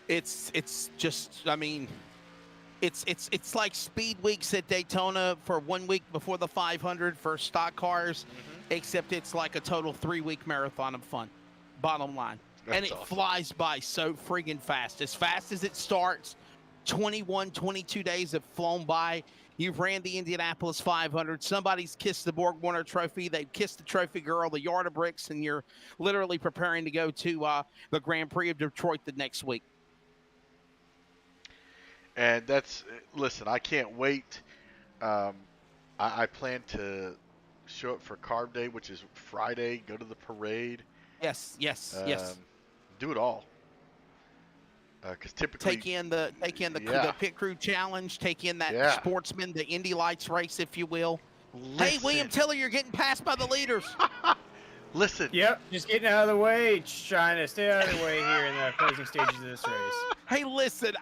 it's just, I mean, it's like speed weeks at Daytona for 1 week before the 500 for stock cars, except it's like a total 3-week marathon of fun, bottom line. And it flies by so friggin' fast. As fast as it starts, 21, 22 days have flown by. You've ran the Indianapolis 500. Somebody's kissed the Borg Warner Trophy. They've kissed the trophy girl, the Yard of Bricks, and you're literally preparing to go to the Grand Prix of Detroit the next week. And that's, listen, I can't wait. I plan to show up for Carb Day, which is Friday, go to the parade. Yes. Do it all. Because typically take in the pit crew challenge, take in that sportsman, the Indy Lights race, if you will. Listen. Hey, William Tiller, you're getting passed by the leaders. Listen. Yep, just getting out of the way, just trying to stay out of the way here in the closing stages of this race. Hey, listen,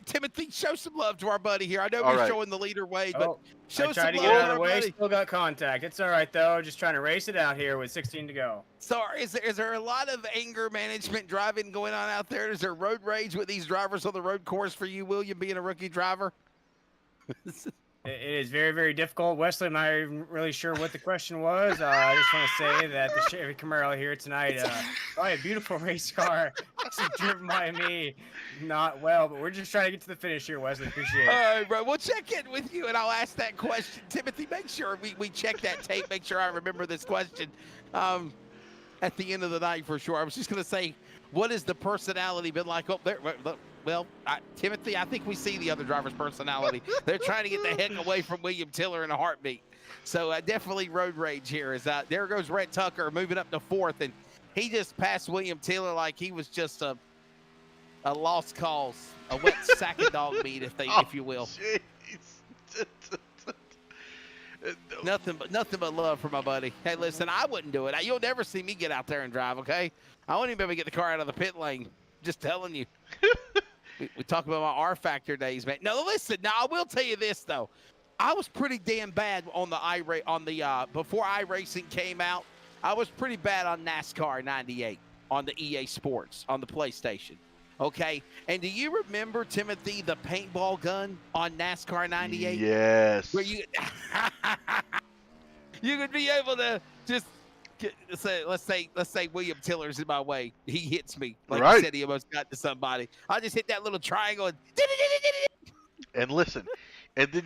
Timothy, show some love to our buddy here. I know we're showing the leader way, but show some love to our buddy. Way, still got contact. It's all right, though. Just trying to race it out here with 16 to go. So is there a lot of anger management driving going on out there? Is there road rage with these drivers on the road course for you, William, being a rookie driver? It is very, very difficult. Wesley, I'm not even really sure what the question was. I just want to say that the Chevy Camaro here tonight, probably a beautiful race car, actually driven by me, not well, but we're just trying to get to the finish here, Wesley. Appreciate it. All right, bro. We'll check in with you, and I'll ask that question. Timothy, make sure we check that tape, make sure I remember this question at the end of the night for sure. I was just going to say, what has the personality been like? Oh, there. Well, Timothy, I think we see the other driver's personality. They're trying to get the heck away from William Tiller in a heartbeat. So definitely road rage here. There goes Rhett Tucker moving up to 4th, and he just passed William Tiller like he was just a lost cause, a wet sack of dog meat, if you will. Nothing but love for my buddy. Hey, listen, I wouldn't do it. You'll never see me get out there and drive, okay? I wouldn't even be able to get the car out of the pit lane. Just telling you. We talk about my R Factor days, man. No, listen. Now I will tell you this though, I was pretty damn bad on the before iRacing came out. I was pretty bad on NASCAR '98 on the EA Sports on the PlayStation. Okay, and do you remember, Timothy, the paintball gun on NASCAR '98? Yes. Where you could be able to just. Let's say William Tiller's in my way. He hits me. Like you said, he almost got to somebody. I just hit that little triangle and listen, and then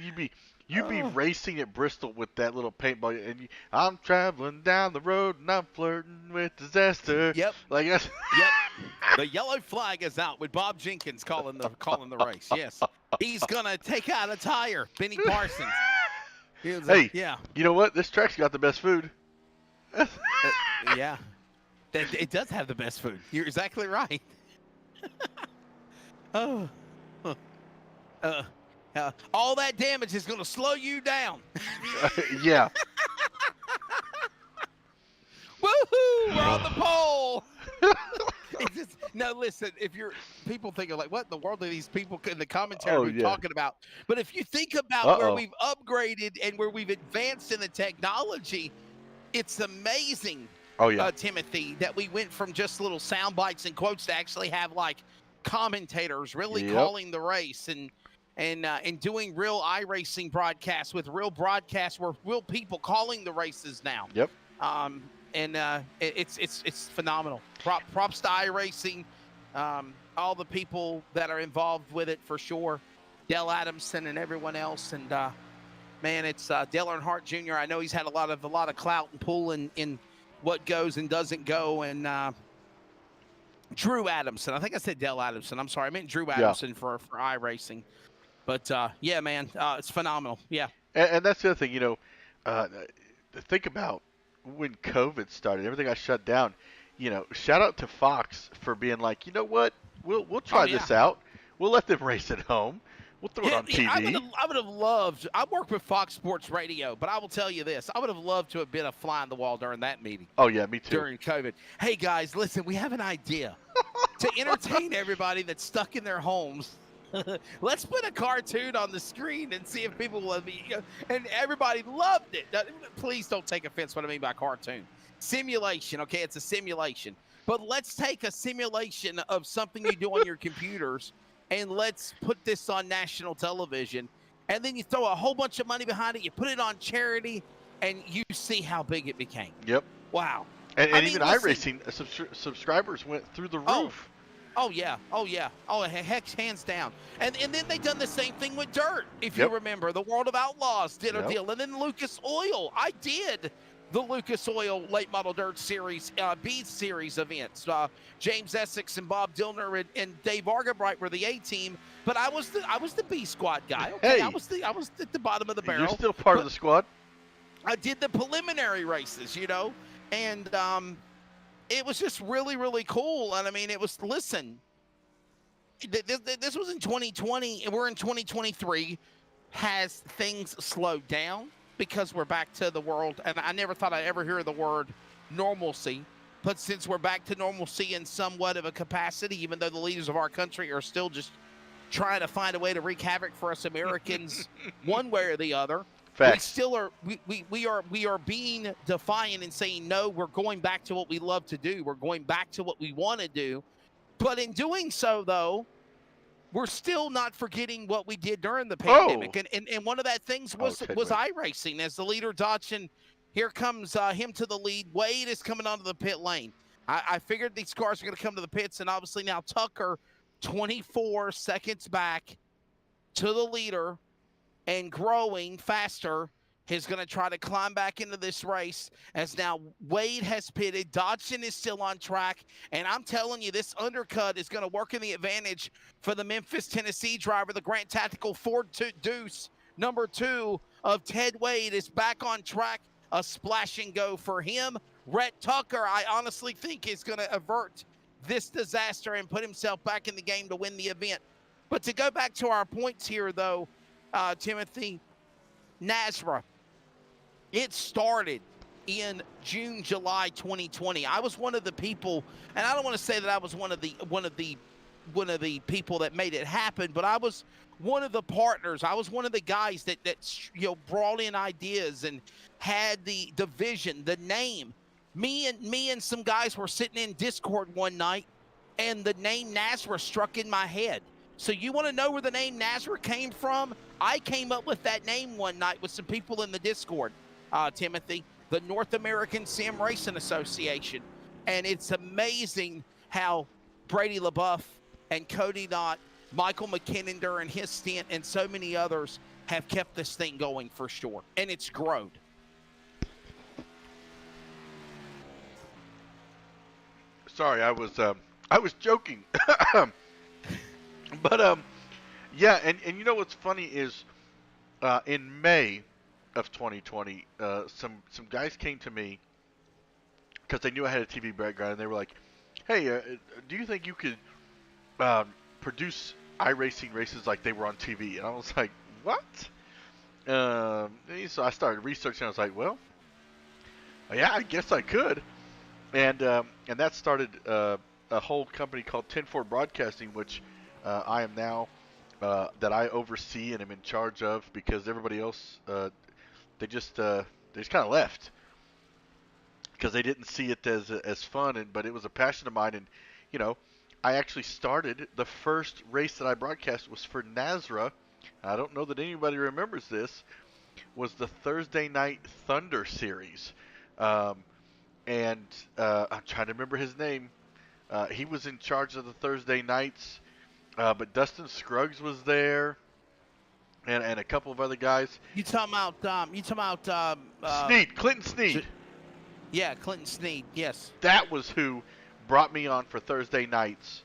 you'd be racing at Bristol with that little paintball, and I'm traveling down the road and I'm flirting with disaster. Yep. Like that's Yep. The yellow flag is out with Bob Jenkins calling the race. Yes. He's gonna take out a tire. Benny Parsons. Hey. Yeah. You know what? This track's got the best food. Yeah, it does have the best food. You're exactly right. All that damage is going to slow you down. Yeah. Woohoo! We're on the pole. No, listen. People think of like, what in the world are these people in the commentary talking about? But if you think about where we've upgraded and where we've advanced in the technology. It's amazing, Timothy, that we went from just little sound bites and quotes to actually have like commentators really calling the race and doing real iRacing broadcasts with real broadcasts where real people calling the races now. Yep. and it's phenomenal. Props to iRacing, all the people that are involved with it for sure, Dale Adamson and everyone else, and man, it's Dale Earnhardt Jr. I know he's had a lot of clout and pull in what goes and doesn't go, and Drew Adamson. I think I said Dale Adamson. I'm sorry, I meant Drew Adamson for iRacing. But yeah, man, it's phenomenal. Yeah. And that's the other thing, uh, think about when COVID started, everything got shut down. Shout out to Fox for being like, you know what, we'll try this out. We'll let them race at home. We'll throw it on TV. I would have loved. I worked with Fox Sports Radio, but I will tell you this: I would have loved to have been a fly on the wall during that meeting. Oh yeah, me too. During COVID, hey guys, listen, we have an idea to entertain everybody that's stuck in their homes. Let's put a cartoon on the screen and see if people will be. And everybody loved it. Please don't take offense what I mean by cartoon. Simulation, okay? It's a simulation. But let's take a simulation of something you do on your computers and let's put this on national television. And then you throw a whole bunch of money behind it. You put it on charity, and you see how big it became. Yep. Wow. And even iRacing subscribers went through the roof. Oh, yeah. Oh, heck, hands down. And then they done the same thing with Dirt, if you remember. The World of Outlaws did a deal. And then Lucas Oil. I did the Lucas Oil Late Model Dirt Series, B Series events. James Essex and Bob Dillner and Dave Argabright were the A team, but I was the B squad guy. Okay, hey, I was at the bottom of the barrel. You're still part of the squad. I did the preliminary races, and it was just really, really cool. And I mean, it was, listen, this was in 2020, and we're in 2023. Has things slowed down? Because we're back to the world, and I never thought I'd ever hear the word normalcy, but since we're back to normalcy in somewhat of a capacity, even though the leaders of our country are still just trying to find a way to wreak havoc for us Americans one way or the other, Facts. we still are we are being defiant and saying, no, we're going back to what we love to do. We're going back to what we want to do. But in doing so, though, we're still not forgetting what we did during the pandemic. And one of that things was iRacing. As the leader, Dodson, here comes him to the lead. Wade is coming onto the pit lane. I figured these cars are going to come to the pits, and obviously now Tucker, 24 seconds back to the leader and growing faster, is going to try to climb back into this race as now Wade has pitted. Dodson is still on track. And I'm telling you, this undercut is going to work in the advantage for the Memphis, Tennessee driver. The Grant Tactical Ford Deuce, number 2 of Ted Wade, is back on track. A splash and go for him. Rhett Tucker, I honestly think, is going to avert this disaster and put himself back in the game to win the event. But to go back to our points here, though, Timothy, NASRA, it started in June, July 2020. I was one of the people, and I don't want to say that I was one of the people that made it happen, but I was one of the partners. I was one of the guys that brought in ideas and had the vision, the name. Me and some guys were sitting in Discord one night, and the name NASRA struck in my head. So you want to know where the name NASRA came from? I came up with that name one night with some people in the Discord. Timothy, the North American Sim Racing Association. And it's amazing how Brady LaBeouf and Cody Knott, Michael McKinnon during his stint, and so many others have kept this thing going for sure. And it's grown. Sorry, I was joking. But yeah, and you know what's funny is in May of 2020, some guys came to me because they knew I had a TV background, and they were like, "Hey, do you think you could produce iRacing races like they were on TV?" And I was like, "What?" So I started researching. I was like, "Well, yeah, I guess I could," and that started a whole company called 10-4 Broadcasting, which I am now that I oversee and am in charge of, because everybody else they just kind of left because they didn't see it as fun, but it was a passion of mine. And I actually started the first race that I broadcast was for NASRA. I don't know that anybody remembers this. Was the Thursday Night Thunder Series. and I'm trying to remember his name. He was in charge of the Thursday nights, but Dustin Scruggs was there, and a couple of other guys. You talking about? Sneed, Clinton Sneed. Yeah, Clinton Sneed. Yes. That was who brought me on for Thursday nights,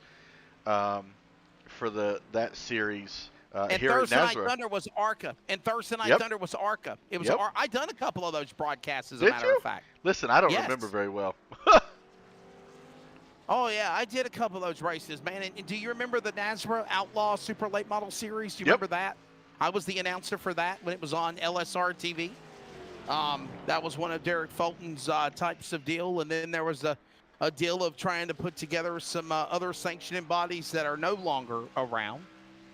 for that series And here at Thursday Night Nazareth. Thunder was ARCA. And Thursday Night Yep. Thunder was ARCA. It was Yep. I done a couple of those broadcasts, as a Did matter you? of fact. Listen, I don't Yes. remember very well. Oh, yeah, I did a couple of those races, man. And do you remember the NASRA Outlaw Super Late Model Series? Do you Yep. remember that? I was the announcer for that when it was on LSR TV. That was one of Derek Fulton's types of deal. And then there was a deal of trying to put together some other sanctioning bodies that are no longer around.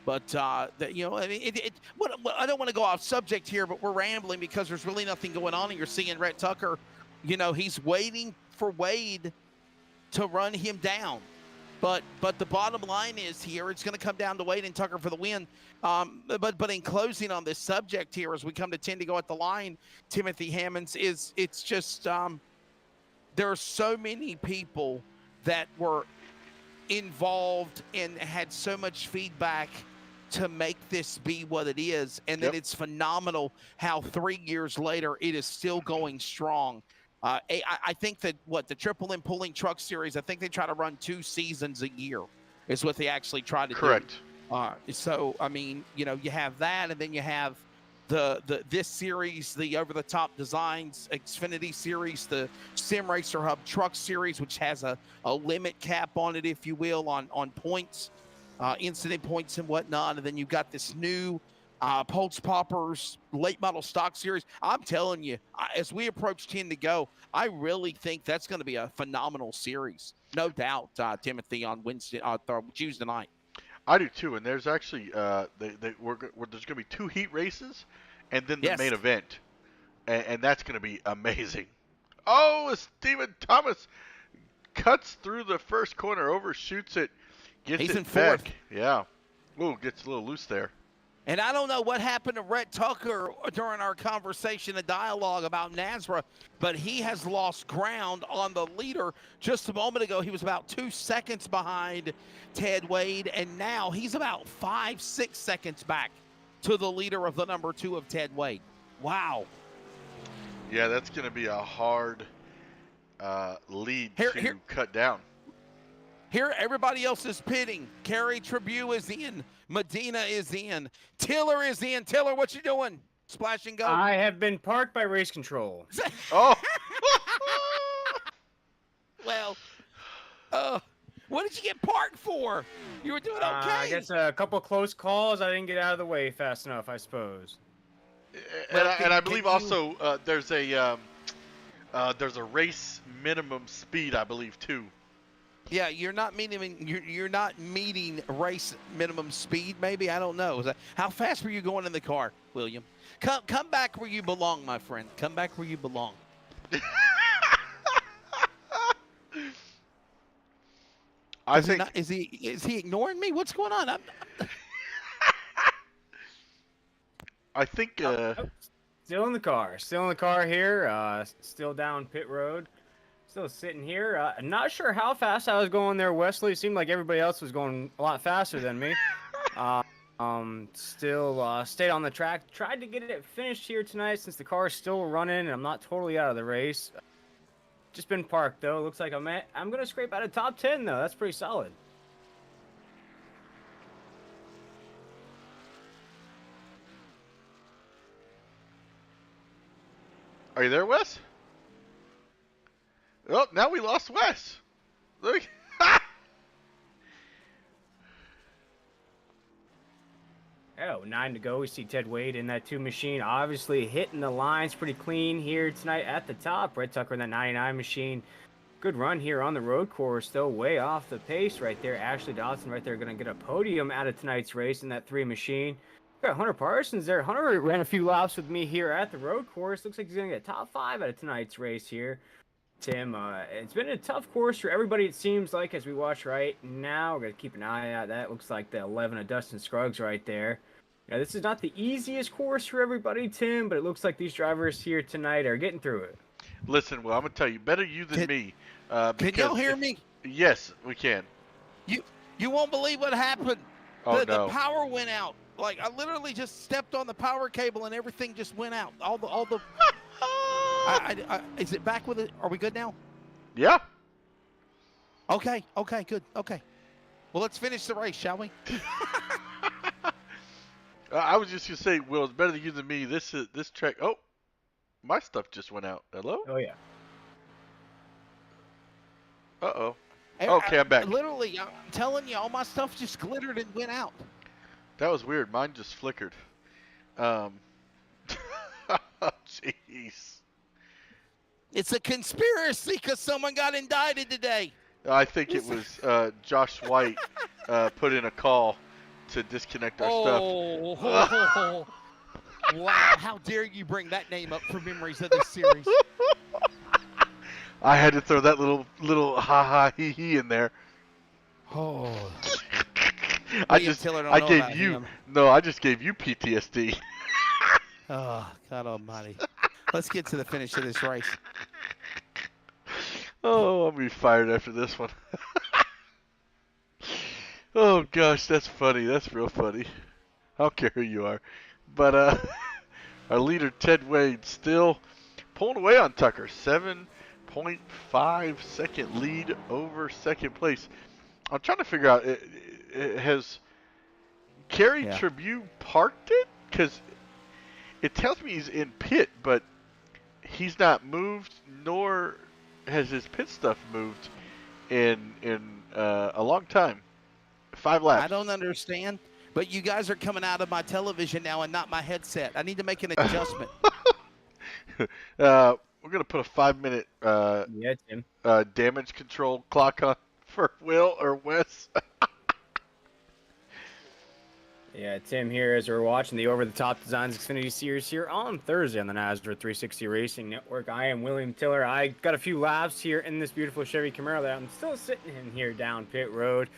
But, I mean, I don't want to go off subject here, but we're rambling because there's really nothing going on. And you're seeing Rhett Tucker, he's waiting for Wade to run him down. But the bottom line is here, it's going to come down to Wade and Tucker for the win. But in closing on this subject here, as we come to 10 to go at the line, Timothy Hammonds, it's just there are so many people that were involved and had so much feedback to make this be what it is. And then it's phenomenal how 3 years later it is still going strong. I think that the Triple M Pulling Truck Series, I think they try to run 2 seasons a year is what they actually try to do. Correct. So, I mean, you have that, and then you have this series, the over-the-top designs, Xfinity series, the Sim Racer Hub Truck Series, which has a limit cap on it, if you will, on points, incident points and whatnot. And then you've got this new Pulse Poppers late model stock series. I'm telling you, as we approach 10 to go, I really think that's going to be a phenomenal series. No doubt, Timothy, on Tuesday night. I do too, and there's actually there's going to be 2 heat races, and then the main event, and that's going to be amazing. Oh, Stephen Thomas cuts through the first corner, overshoots it, gets He's it in fourth. back. Yeah, ooh, gets a little loose there. And I don't know what happened to Rhett Tucker during our conversation and dialogue about NASRA, but he has lost ground on the leader. Just a moment ago, he was about 2 seconds behind Ted Wade, and now he's about 5-6 seconds back to the leader of the number 2 of Ted Wade. Wow. Yeah, that's going to be a hard lead to cut down. Here, everybody else is pitting. Kerry Tribune is in. Medina is in. Tiller is in. Tiller, what you doing? Splash and go. I have been parked by race control. Oh. Well, what did you get parked for? You were doing okay. I guess a couple close calls. I didn't get out of the way fast enough, I suppose. And I believe also there's a race minimum speed, I believe, too. Yeah, you're not meeting race minimum speed. Maybe, I don't know. How fast were you going in the car, William? Come back where you belong, my friend. Come back where you belong. I think is he ignoring me? What's going on? I think still in the car. Still in the car here. Still down pit road. Still sitting here. Not sure how fast I was going there, Wesley. It seemed like everybody else was going a lot faster than me. Still stayed on the track. Tried to get it finished here tonight since the car is still running and I'm not totally out of the race. Just been parked though. Looks like I'm gonna scrape out of top 10 though. That's pretty solid. Are you there, Wes? Oh, now we lost Wes. Look. Oh, 9 to go. We see Ted Wade in that 2 machine. Obviously hitting the lines pretty clean here tonight at the top. Rhett Tucker in that 99 machine. Good run here on the road course, though way off the pace right there. Ashley Dodson right there going to get a podium out of tonight's race in that 3 machine. Got Hunter Parsons there. Hunter ran a few laps with me here at the road course. Looks like he's going to get top 5 out of tonight's race here. Tim, it's been a tough course for everybody, it seems like, as we watch right now. We're going to keep an eye out. That looks like the 11 of Dustin Scruggs right there. Now, this is not the easiest course for everybody, Tim, but it looks like these drivers here tonight are getting through it. Listen, well, I'm gonna tell you, better you than me. Can y'all hear me? Yes, we can. You won't believe what happened. Oh The no. power went out. Like I literally just stepped on the power cable and everything just went out. All the. Is it back with it? Are we good now? Yeah. Okay. Okay. Good. Okay. Well, let's finish the race, shall we? I was just gonna say, Will, it's better you than me. This track. Oh, my stuff just went out. Hello. Oh yeah. Uh-oh. Okay, I'm back. Literally, I'm telling you, all my stuff just glittered and went out. That was weird. Mine just flickered. Jeez. It's a conspiracy because someone got indicted today. I think it was Josh White put in a call to disconnect our stuff. Wow, how dare you bring that name up for memories of this series. I had to throw that little ha ha he he in there. Oh. I just gave you PTSD. Oh, God almighty. Let's get to the finish of this race. Oh, I'm gonna be fired after this one. Oh gosh, that's funny. That's real funny. I don't care who you are. But our leader Ted Wade still pulling away on Tucker. 7.5 second lead over second place. I'm trying to figure out, has Kerry Tribune parked it? Because it tells me he's in pit, but he's not moved, nor has his pit stuff moved in a long time. 5 laps. I don't understand, but you guys are coming out of my television now and not my headset. I need to make an adjustment. We're going to put a 5-minute Tim. damage control clock on for Will or Wes. Yeah, Tim here as we're watching the Over the Top Designs Xfinity Series here on Thursday on the NASCAR 360 Racing Network. I am William Tiller. I got a few laps here in this beautiful Chevy Camaro that I'm still sitting in here down pit road.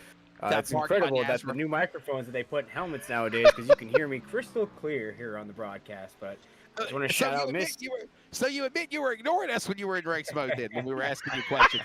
It's incredible that the new microphones that they put in helmets nowadays, because you can hear me crystal clear here on the broadcast. But I just want to shout out Miss. So you admit you were ignoring us when you were in race mode then, when we were asking you questions.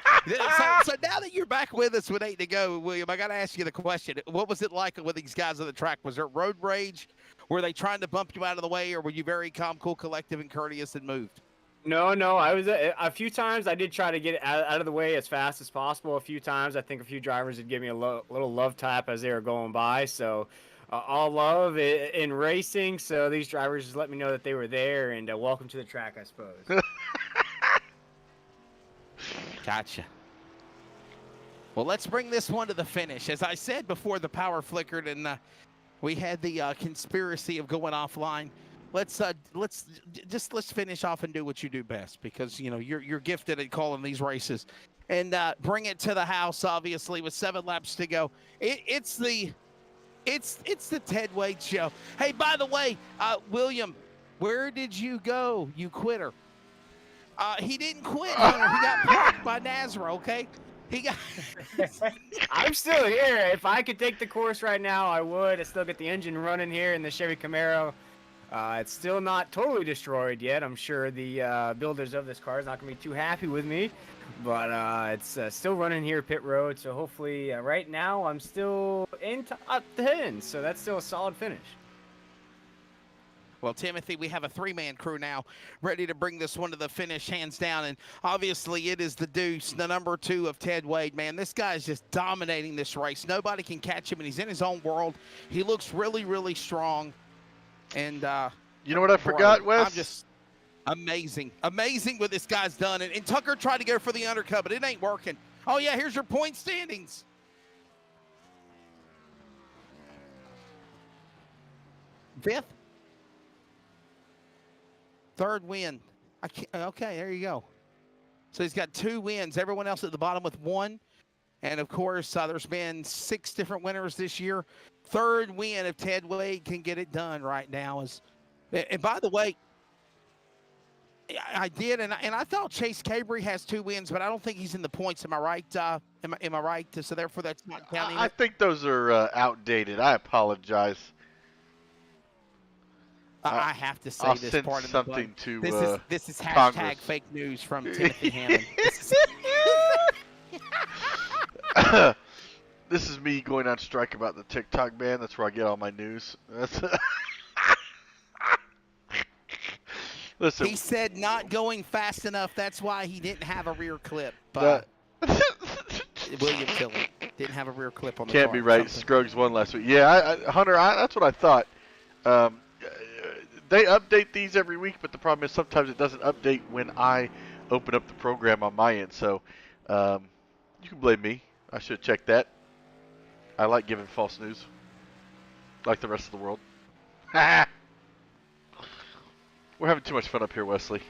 So now that you're back with us with 8 to go, William, I got to ask you the question. What was it like with these guys on the track? Was there road rage? Were they trying to bump you out of the way, or were you very calm, cool, collective, and courteous and moved? No. I was a few times. I did try to get out of the way as fast as possible. A few times, I think a few drivers would give me a little love tap as they were going by. So, all love in racing. So these drivers just let me know that they were there, and welcome to the track, I suppose. Gotcha. Well, let's bring this one to the finish. As I said before, the power flickered, and we had the conspiracy of going offline. Let's finish off and do what you do best, because you're gifted at calling these races, and bring it to the house. Obviously, with 7 laps to go, it's the Ted Wade Show. Hey, by the way, William, where did you go, you quitter? He didn't quit, Hunter. He got parked by Nazra. Okay, he got. I'm still here. If I could take the course right now, I would. I still get the engine running here in the Chevy Camaro. It's still not totally destroyed yet. I'm sure the builders of this car is not going to be too happy with me. But it's still running here pit road. So hopefully right now I'm still in top 10. So that's still a solid finish. Well, Timothy, we have a 3-man crew now ready to bring this one to the finish, hands down. And obviously it is the Deuce, the number 2 of Ted Wade. Man, this guy is just dominating this race. Nobody can catch him, and he's in his own world. He looks really, really strong. And you know what I forgot, Wes? I'm just amazing what this guy's done. And Tucker tried to go for the undercut, but it ain't working. Oh yeah, here's your point standings. Fifth, 3rd win. Okay, there you go. So he's got 2 wins. Everyone else at the bottom with 1. And of course, there's been 6 different winners this year. 3rd win if Ted Wade can get it done right now. And by the way, I did, and I thought Chase Cabry has 2 wins, but I don't think he's in the points. Am I right? Am I right? So therefore, that's not counting. I think those are outdated. I apologize. I have to say I'll this send part of the something bun. to This is Congress. hashtag fake news from Timothy Hammond. This is me going on strike about the TikTok ban. That's where I get all my news. Listen, He said not going fast enough. That's why he didn't have a rear clip. the, William Tiller didn't have a rear clip on the can't car. be right. Scruggs won last week. Yeah, Hunter, that's what I thought. They update these every week, but the problem is sometimes it doesn't update when I open up the program on my end. So you can blame me. I should have checked that. I like giving false news, like the rest of the world. We're having too much fun up here, Wesley.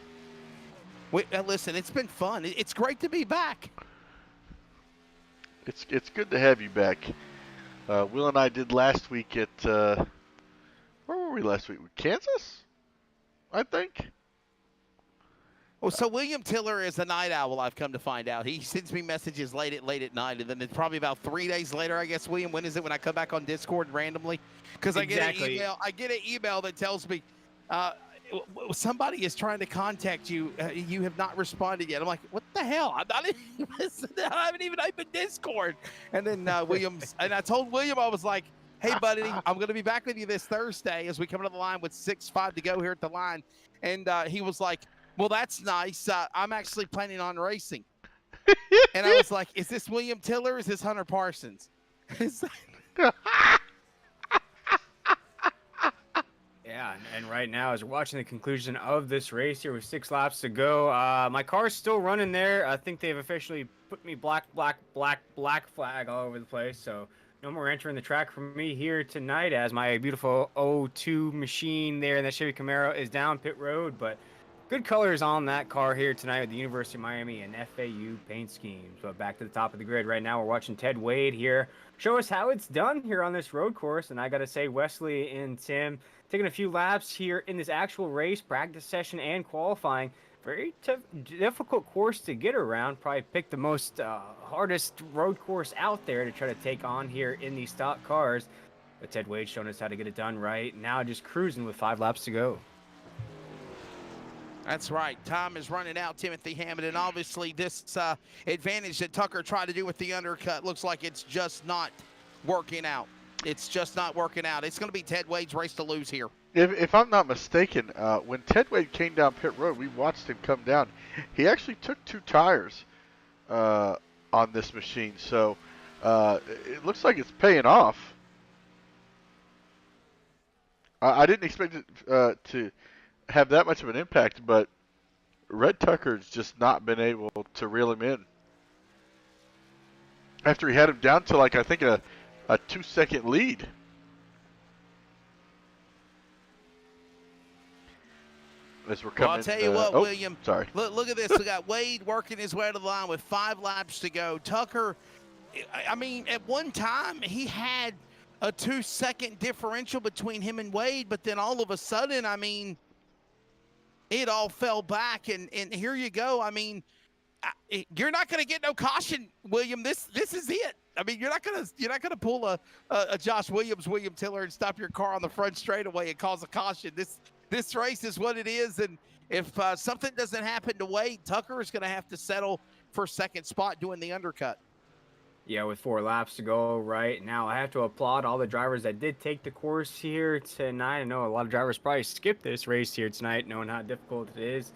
Listen, it's been fun. It's great to be back. It's good to have you back. Will and I did last week at where were we last week? Kansas, I think. Oh, so William Tiller is a night owl. I've come to find out. He sends me messages late at night, and then it's probably about 3 days later. I guess William, when is it when I come back on Discord randomly? Because I get an email. I get an email that tells me somebody is trying to contact you. You have not responded yet. I'm like, what the hell? I haven't even opened Discord. And then Williams, and I told William, I was like, hey, buddy, I'm going to be back with you this Thursday as we come to the line with 6:05 to go here at the line. And he was like, well, that's nice. I'm actually planning on racing. And I was like, is this William Tiller or is this Hunter Parsons? Yeah, and right now, as we're watching the conclusion of this race here with 6 laps to go, my car's still running there. I think they've officially put me black flag all over the place. So no more entering the track for me here tonight as my beautiful O2 machine there in that Chevy Camaro is down pit road. But good colors on that car here tonight with the University of Miami and FAU paint schemes. But back to the top of the grid right now, we're watching Ted Wade here show us how it's done here on this road course. And I got to say, Wesley and Tim taking a few laps here in this actual race, practice session, and qualifying. Very tough, difficult course to get around. Probably picked the most hardest road course out there to try to take on here in these stock cars. But Ted Wade showing us how to get it done right. Now just cruising with 5 laps to go. That's right. Time is running out, Timothy Hammond, and obviously this advantage that Tucker tried to do with the undercut looks like it's just not working out. It's just not working out. It's going to be Ted Wade's race to lose here. If I'm not mistaken, when Ted Wade came down pit road, we watched him come down. He actually took 2 tires on this machine, so it looks like it's paying off. I didn't expect it to have that much of an impact, but Red Tucker's just not been able to reel him in. After he had him down to, like, I think a 2-second lead. As we're coming, well, I'll tell you what, William. Sorry. Look at this. We got Wade working his way to the line with 5 laps to go. Tucker, I mean, at one time he had a 2-second differential between him and Wade, but then all of a sudden, I mean, it all fell back, and here you go. I mean, you're not going to get no caution, William. This is it. I mean, you're not gonna pull a Josh Williams, William Tiller, and stop your car on the front straightaway and cause a caution. This race is what it is, and if something doesn't happen to Wade, Tucker is going to have to settle for second spot doing the undercut. Yeah, with 4 laps to go right now, I have to applaud all the drivers that did take the course here tonight. I know a lot of drivers probably skipped this race here tonight, knowing how difficult it is.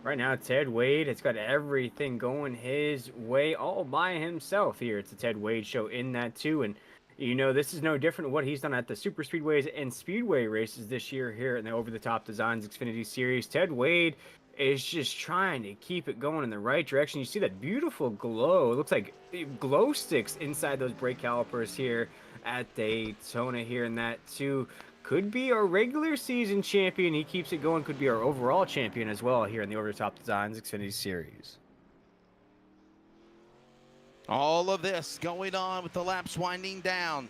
Right now, Ted Wade has got everything going his way all by himself here. It's the Ted Wade show in that too, and you know, this is no different than what he's done at the super speedways and speedway races this year here in the Over the Top Designs Xfinity Series. Ted Wade is just trying to keep it going in the right direction. You see that beautiful glow. It looks like glow sticks inside those brake calipers here at Daytona here, and that too could be our regular season champion. He keeps it going. Could be our overall champion as well here in the Over the Top Designs Xfinity Series. All of this going on with the laps winding down.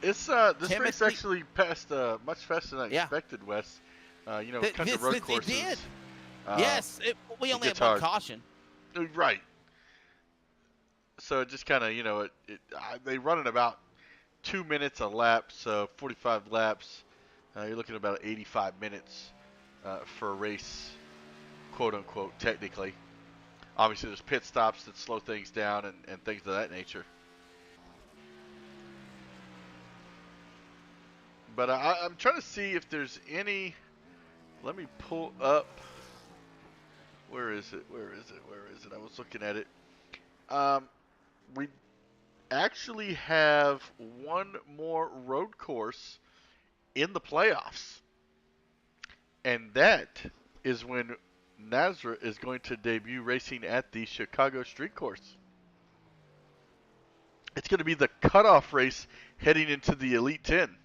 It's this race actually passed much faster than I expected, Wes. You know, country road courses. It did. Yes, we only had one caution. Right. So it just kind of, they run in about 2 minutes a lap, so 45 laps. You're looking at about 85 minutes for a race, quote unquote, technically. Obviously, there's pit stops that slow things down and things of that nature. But I'm trying to see if there's any. Let me pull up. Where is it? Where is it? Where is it? I was looking at it. We actually have one more road course in the playoffs, and that is when Nazareth is going to debut racing at the Chicago Street Course. It's going to be the cutoff race heading into the Elite 10.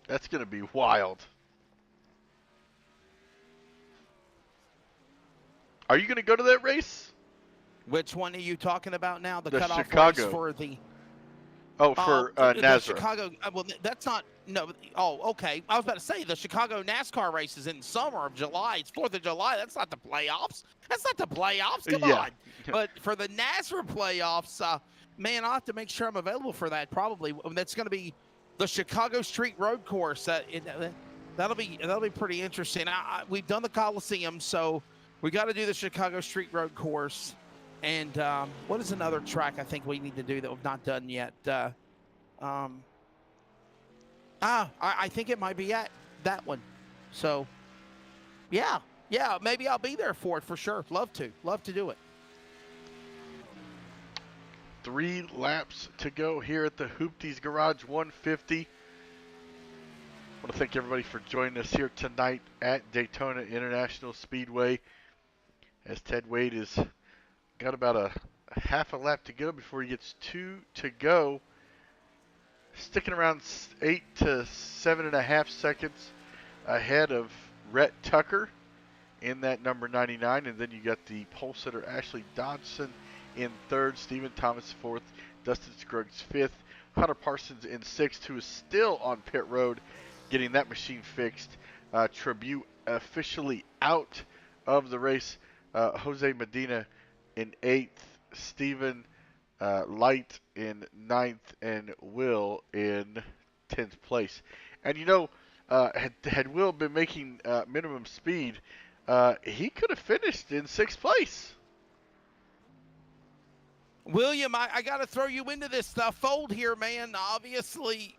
That's going to be wild. Are you going to go to that race? Which one are you talking about now? The cutoff Chicago race for the. Oh, for the Nazareth. Chicago. Well, that's not. No. Oh, okay. I was about to say the Chicago NASCAR race is in summer of July. It's 4th of July. That's not the playoffs. That's not the playoffs. Come on. But for the Nazareth playoffs, man, I'll have to make sure I'm available for that. Probably. That's going to be the Chicago Street Road Course. That'll be pretty interesting. We've done the Coliseum, so we got to do the Chicago Street Road Course. And what is another track I think we need to do that we've not done yet? I think it might be at that one. So, yeah, maybe I'll be there for it for sure. Love to do it. 3 laps to go here at the Hoopties Garage 150. I want to thank everybody for joining us here tonight at Daytona International Speedway, as Ted Wade is got about a half a lap to go before he gets 2 to go. Sticking around 8 to 7.5 seconds ahead of Rhett Tucker in that number 99. And then you got the pole sitter Ashley Dodson in 3rd, Stephen Thomas 4th, Dustin Scruggs 5th, Hunter Parsons in 6th, who is still on pit road getting that machine fixed. Tribute officially out of the race. Jose Medina in 8th, Stephen Light in 9th, and Will in 10th place. And had Will been making minimum speed, he could have finished in 6th place. William, I got to throw you into this fold here, man. Obviously,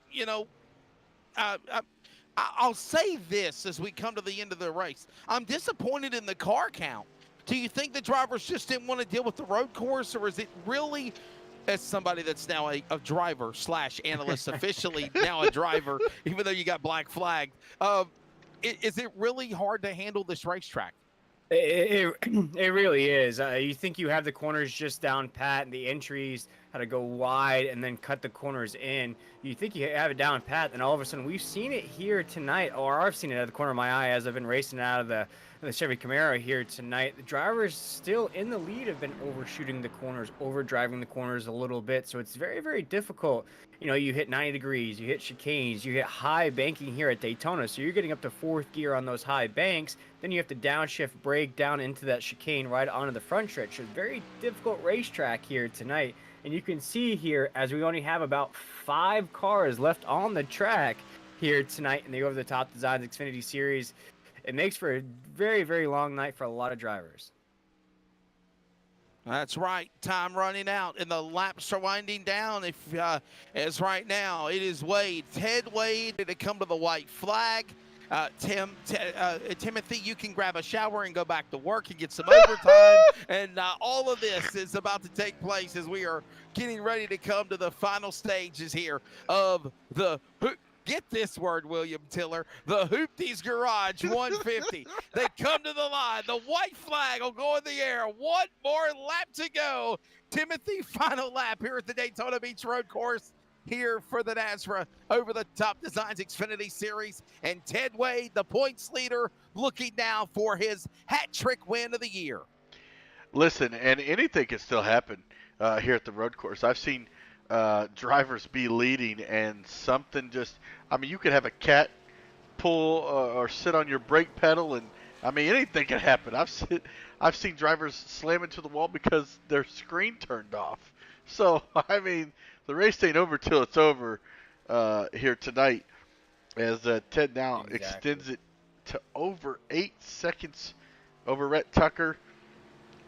I'll say this as we come to the end of the race. I'm disappointed in the car count. Do you think the drivers just didn't want to deal with the road course, or is it really, as somebody that's now a driver / analyst, officially now a driver, even though you got black flagged, is it really hard to handle this racetrack? It really is. You think you have the corners just down pat and the entries, how to go wide and then cut the corners in. You think you have it down pat, and all of a sudden we've seen it here tonight, or I've seen it at the corner of my eye as I've been racing out of the Chevy Camaro here tonight. The drivers still in the lead have been overshooting the corners, overdriving the corners a little bit. So it's very, very difficult. You hit 90 degrees, you hit chicanes, you hit high banking here at Daytona. So you're getting up to 4th gear on those high banks. Then you have to downshift, brake down into that chicane right onto the front stretch. It's a very difficult racetrack here tonight. And you can see here, as we only have about 5 cars left on the track here tonight in the Over the Top Designs Xfinity Series, it makes for a very, very long night for a lot of drivers. That's right. Time running out, and the laps are winding down. As right now, it is Wade. Ted Wade to come to the white flag. Timothy, you can grab a shower and go back to work and get some overtime. And all of this is about to take place as we are getting ready to come to the final stages here of the get this word, William Tiller, the Hoopties Garage 150. They come to the line. The white flag will go in the air. One more lap to go. Timothy, final lap here at the Daytona Beach Road Course here for the Nazareth Over the Top Designs Xfinity Series. And Ted Wade, the points leader, looking now for his hat trick win of the year. Listen, and anything can still happen here at the road course. I've seen drivers be leading and something just, you could have a cat pull or sit on your brake pedal and I mean, anything can happen. I've seen drivers slam into the wall because their screen turned off. So I mean, the race ain't over till it's over here tonight. As Ted now Exactly. extends it to over 8 seconds over Rhett Tucker.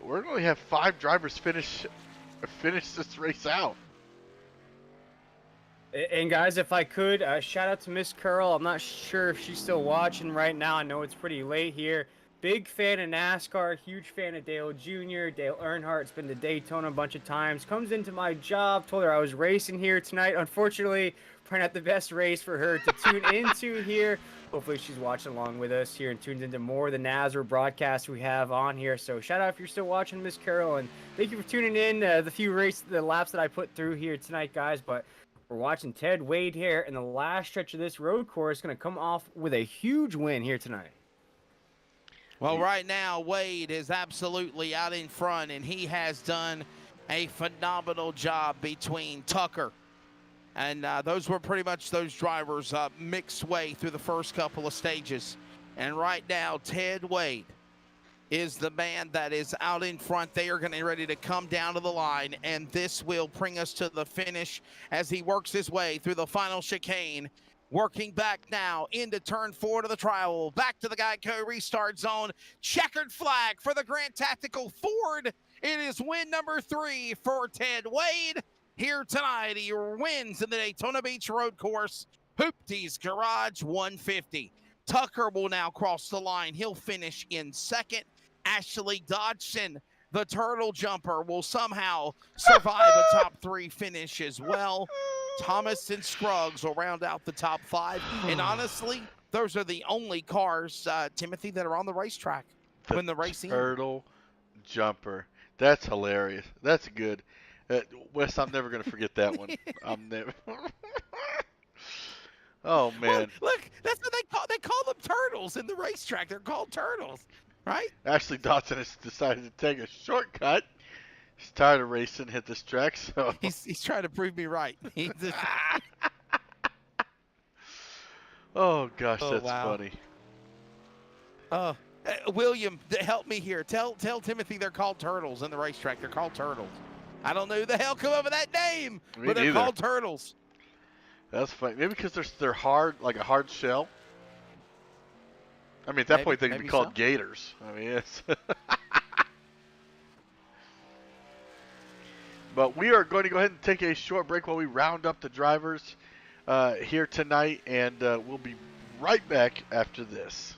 We're going to have 5 drivers finish this race out. And guys, if I could, shout out to Miss Curl. I'm not sure if she's still watching right now. I know it's pretty late here. Big fan of NASCAR, huge fan of Dale Jr., Dale Earnhardt's been to Daytona a bunch of times. Comes into my job, told her I was racing here tonight. Unfortunately, probably not the best race for her to tune into here. Hopefully she's watching along with us here and tunes into more of the NASCAR broadcasts we have on here. So shout out if you're still watching, Miss Carol, and thank you for tuning in. The laps that I put through here tonight, guys. But we're watching Ted Wade here in the last stretch of this road course, going to come off with a huge win here tonight. Well, right now, Wade is absolutely out in front, and he has done a phenomenal job between Tucker. And those were pretty much those drivers mixed way through the first couple of stages. And right now, Ted Wade is the man that is out in front. They are getting ready to come down to the line, and this will bring us to the finish as he works his way through the final chicane. Working back now into turn 4 to the trial. Back to the Geico restart zone. Checkered flag for the Grand Tactical Ford. It is win number 3 for Ted Wade. Here tonight, he wins in the Daytona Beach Road Course. Hoopties Garage 150. Tucker will now cross the line. He'll finish in second. Ashley Dodson, the turtle jumper, will somehow survive a top 3 finish as well. Thomas and Scruggs will round out the top 5. And honestly, those are the only cars, Timothy, that are on the racetrack when the race ends. Turtle jumper. That's hilarious. That's good. Wes, I'm never going to forget that one. I'm never. Oh, man. Well, look, that's what they call them turtles in the racetrack. They're called turtles, right? Ashley Dodson has decided to take a shortcut. He's tired of racing, hit this track, so he's trying to prove me right. Oh gosh, Oh, that's wow. funny. William, help me here. Tell Timothy they're called turtles in the racetrack. They're called turtles. I don't know who the hell come up with that name, but they're called turtles. That's funny. Maybe because they're hard, like a hard shell. I mean, at that point they could be called gators. I mean, it's. But we are going to go ahead and take a short break while we round up the drivers here tonight, and we'll be right back after this.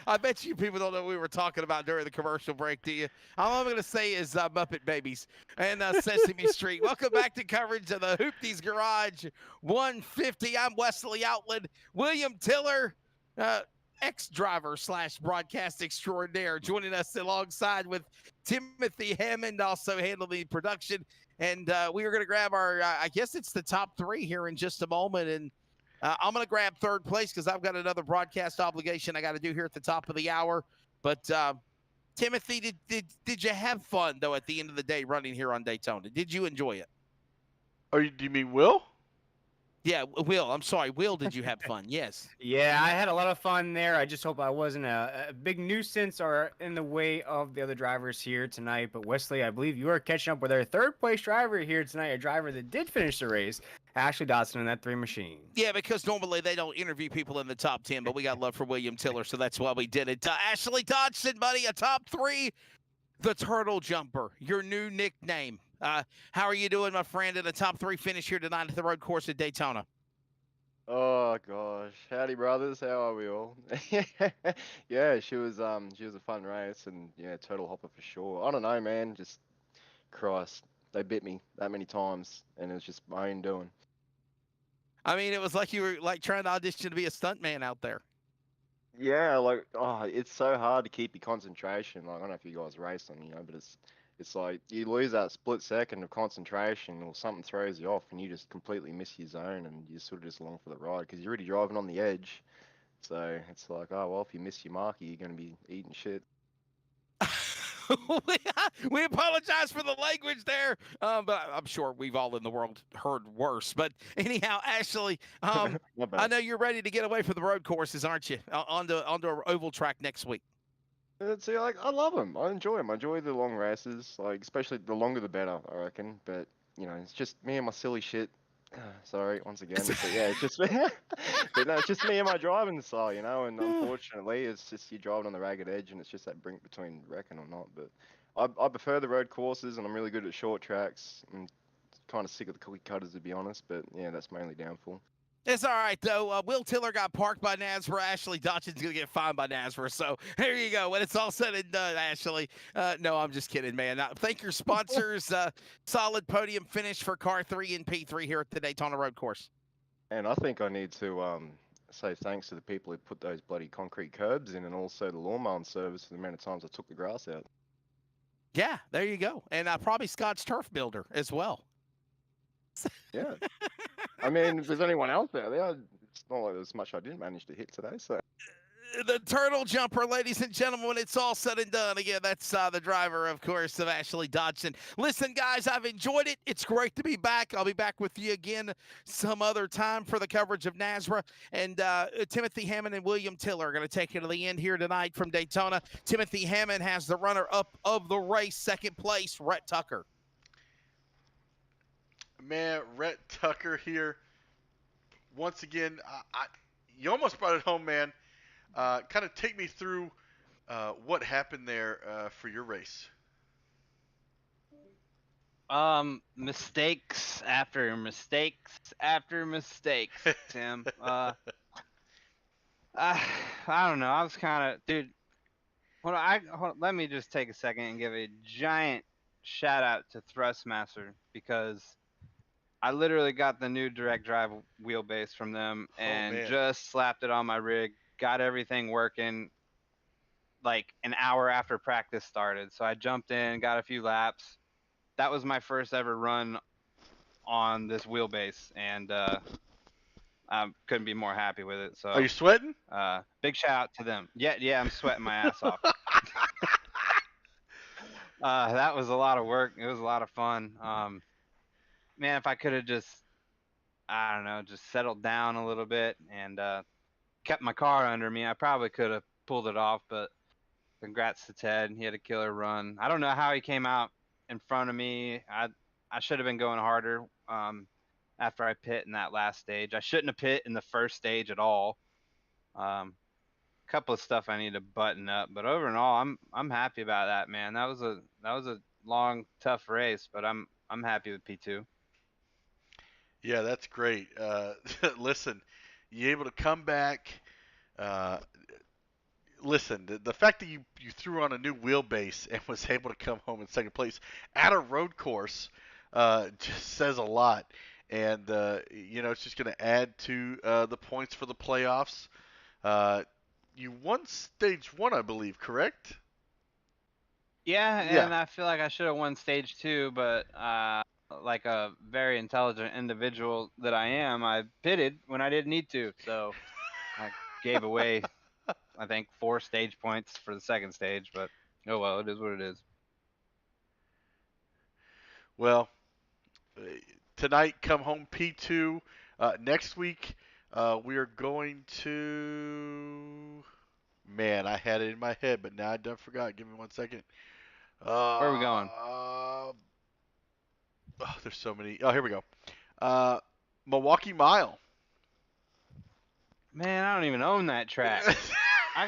I bet you people don't know what we were talking about during the commercial break, do you? All I'm going to say is Muppet Babies and Sesame Street. Welcome back to coverage of the Hoopties Garage 150. I'm Wesley Outland. William Tiller, ex-driver / broadcast extraordinaire, joining us alongside with Timothy Hammond, also handling the production. And we are going to grab our, I guess it's the top three here in just a moment. And I'm going to grab third place because I've got another broadcast obligation I got to do here at the top of the hour. But Timothy, did you have fun, though, at the end of the day running here on Daytona? Did you enjoy it? Do you mean Will? Yeah, Will. I'm sorry. Will, did you have fun? Yes. Yeah, I had a lot of fun there. I just hope I wasn't a big nuisance or in the way of the other drivers here tonight. But Wesley, I believe you are catching up with our third place driver here tonight, a driver that did finish the race, Ashley Dotson in that 3 machine. Yeah, because normally they don't interview people in the top 10, but we got love for William Tiller, so that's why we did it. Ashley Dotson, buddy, a top 3, the Turtle Jumper, your new nickname. How are you doing, my friend, in a top 3 finish here tonight at the road course at Daytona? Oh gosh, howdy brothers, how are we all? Yeah, she was a fun race and yeah, total hopper for sure. I don't know, man, just Christ, they bit me that many times and it was just my own doing. I mean, it was like you were like trying to audition to be a stuntman out there. Yeah, like it's so hard to keep your concentration. Like I don't know if you guys race on, but it's like you lose that split second of concentration or something throws you off and you just completely miss your zone and you're sort of just along for the ride because you're already driving on the edge. So it's like, oh well, if you miss your marker, you're gonna be eating shit. We apologize for the language there, but I'm sure we've all in the world heard worse. But anyhow, Ashley, Not I bad. know you're ready to get away from the road courses, aren't you? Onto an oval track next week. See, like I love them. I enjoy them. I enjoy the long races. Like especially the longer the better, I reckon. But it's just me and my silly shit. Sorry, once again. But yeah, it's just but no, it's just me and my driving style, And unfortunately, it's just you're driving on the ragged edge, and it's just that brink between wrecking or not. But I prefer the road courses, and I'm really good at short tracks. I'm kind of sick of the cookie cutters, to be honest. But yeah, that's mainly downfall. It's all right, though. Will Tiller got parked by NASRA. Ashley Dotchin's going to get fined by NASRA. So there you go. When it's all said and done, Ashley. No, I'm just kidding, man. Thank your sponsors. Solid podium finish for car 3 and P3 here at the Daytona Road Course. And I think I need to say thanks to the people who put those bloody concrete curbs in, and also the lawn mowing service for the amount of times I took the grass out. Yeah, there you go. And probably Scott's Turf Builder as well. Yeah. I mean, if there's anyone else out there, it's not like there's much I didn't manage to hit today. So The Turtle Jumper, ladies and gentlemen, when it's all said and done. Again, that's the driver, of course, of Ashley Dodson. Listen, guys, I've enjoyed it. It's great to be back. I'll be back with you again some other time for the coverage of NASRA. And Timothy Hammond and William Tiller are going to take you to the end here tonight from Daytona. Timothy Hammond has the runner-up of the race, second place, Rhett Tucker. Man, Rhett Tucker here. Once again, you almost brought it home, man. Kind of take me through what happened there for your race. Mistakes after mistakes after mistakes, Tim. I don't know. I was kind of, dude. Let me just take a second and give a giant shout out to Thrustmaster because I literally got the new direct drive wheelbase from them and just slapped it on my rig. Got everything working like an hour after practice started. So I jumped in, got a few laps. That was my first ever run on this wheelbase, and I couldn't be more happy with it. So Are you sweating? Big shout out to them. Yeah, I'm sweating my ass off. That was a lot of work. It was a lot of fun. Man, if I could have just, I don't know, just settled down a little bit and kept my car under me, I probably could have pulled it off. But congrats to Ted. He had a killer run. I don't know how he came out in front of me. I should have been going harder after I pit in that last stage. I shouldn't have pit in the first stage at all. Couple of stuff I need to button up, but overall, I'm happy about that, man. That was a long, tough race, but I'm happy with P2. Yeah, that's great. Listen, you able to come back. listen, the fact that you threw on a new wheelbase and was able to come home in second place at a road course just says a lot. And it's just going to add to the points for the playoffs. Uh, you won stage one, I believe, correct? Yeah, Yeah. and I feel like I should have won stage 2, but like a very intelligent individual that I am, I pitted when I didn't need to. So I gave away, I think, 4 stage points for the second stage, but oh well, it is what it is. Well, uh, tonight, come home P2. Next week, we are going to. Man, I had it in my head, but now I done forgot. Give me 1 second. Where are we going? There's so many. Oh, here we go. Uh, Milwaukee Mile. Man, I don't even own that track. I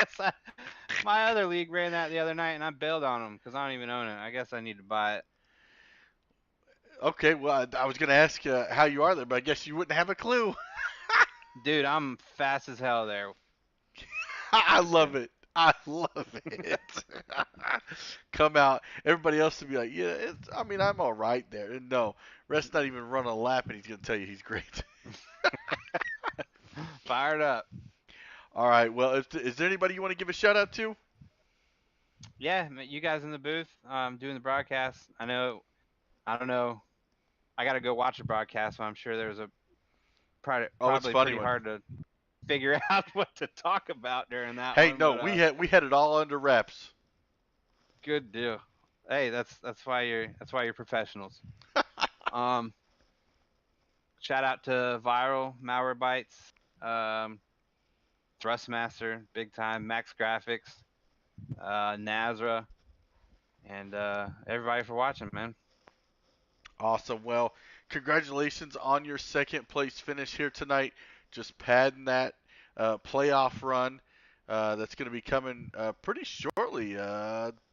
guess my other league ran that the other night and I bailed on them because I don't even own it. I guess I need to buy it. Okay, well, I was going to ask how you are there, but I guess you wouldn't have a clue. Dude, I'm fast as hell there. I love it. I love it. Come out. Everybody else will be like, yeah, I mean, I'm all right there. And no, Rest's not even run a lap, and he's going to tell you he's great. Fired up. All right, well, is there anybody you want to give a shout out to? Yeah, you guys in the booth doing the broadcast. I don't know. I got to go watch the broadcast, so I'm sure there's a It's probably funny pretty one. hard to figure out what to talk about during that Hey, one. no, But, we had it all under wraps. good deal. Hey, that's why you're professionals. Um, shout out to Viral, Malware Bytes, Thrustmaster, big time, Max Graphics, Nazra, and everybody for watching, man. Awesome. Well, congratulations on your second place finish here tonight. Just padding that playoff run. That's going to be coming pretty shortly.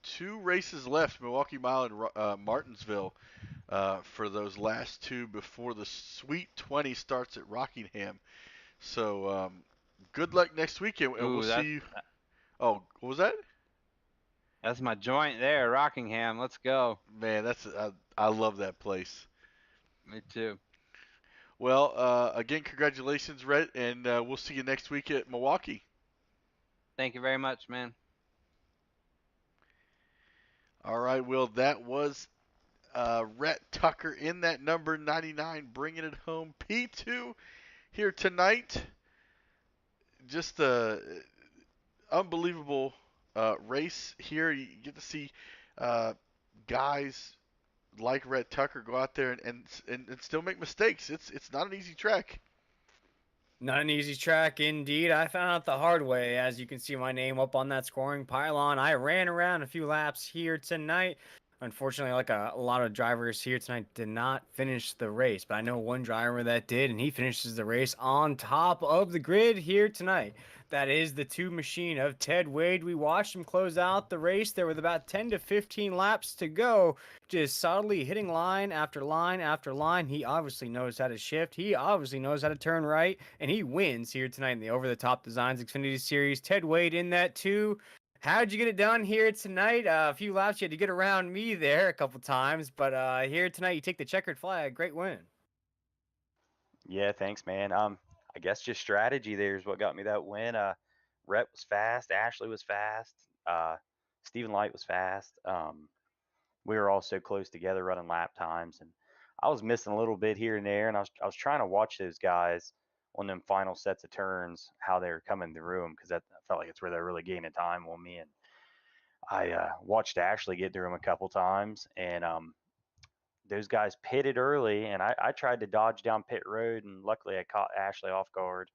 2 races left, Milwaukee Mile and Martinsville, for those last 2 before the Sweet 20 starts at Rockingham. So good luck next weekend, and we'll Ooh, see you. Oh, what was that? that's my joint there, Rockingham. Let's go. Man, I love that place. Me too. Well, again, congratulations, Rhett, and we'll see you next week at Milwaukee. Thank you very much, man. All right, Will, that was Rhett Tucker in that number 99, bringing it home. P2 here tonight. Just a unbelievable race here. You get to see guys like Rhett Tucker go out there and still make mistakes. It's not an easy track. Not an easy track indeed. I found out the hard way. As you can see my name up on that scoring pylon. I ran around a few laps here tonight. Unfortunately, like a lot of drivers here tonight did not finish the race, but I know one driver that did, and he finishes the race on top of the grid here tonight. That is the 2 machine of Ted Wade. We watched him close out the race there with about 10 to 15 laps to go, just solidly hitting line after line after line. He obviously knows how to shift. He obviously knows how to turn right, and he wins here tonight in the Over the Top Designs Xfinity Series. Ted Wade in that too. How'd you get it done here tonight? A few laps you had to get around me there a couple times, but here tonight you take the checkered flag. Great win. Yeah, thanks, man. I guess just strategy there is what got me that win. Rhett was fast, Ashley was fast, Stephen Light was fast. We were all so close together running lap times, and I was missing a little bit here and there, and I was trying to watch those guys on them final sets of turns how they were coming through them because I felt like it's where they're really gaining time on me. And I watched Ashley get through them a couple times, and those guys pitted early, and I tried to dodge down pit road, and luckily I caught Ashley off guard.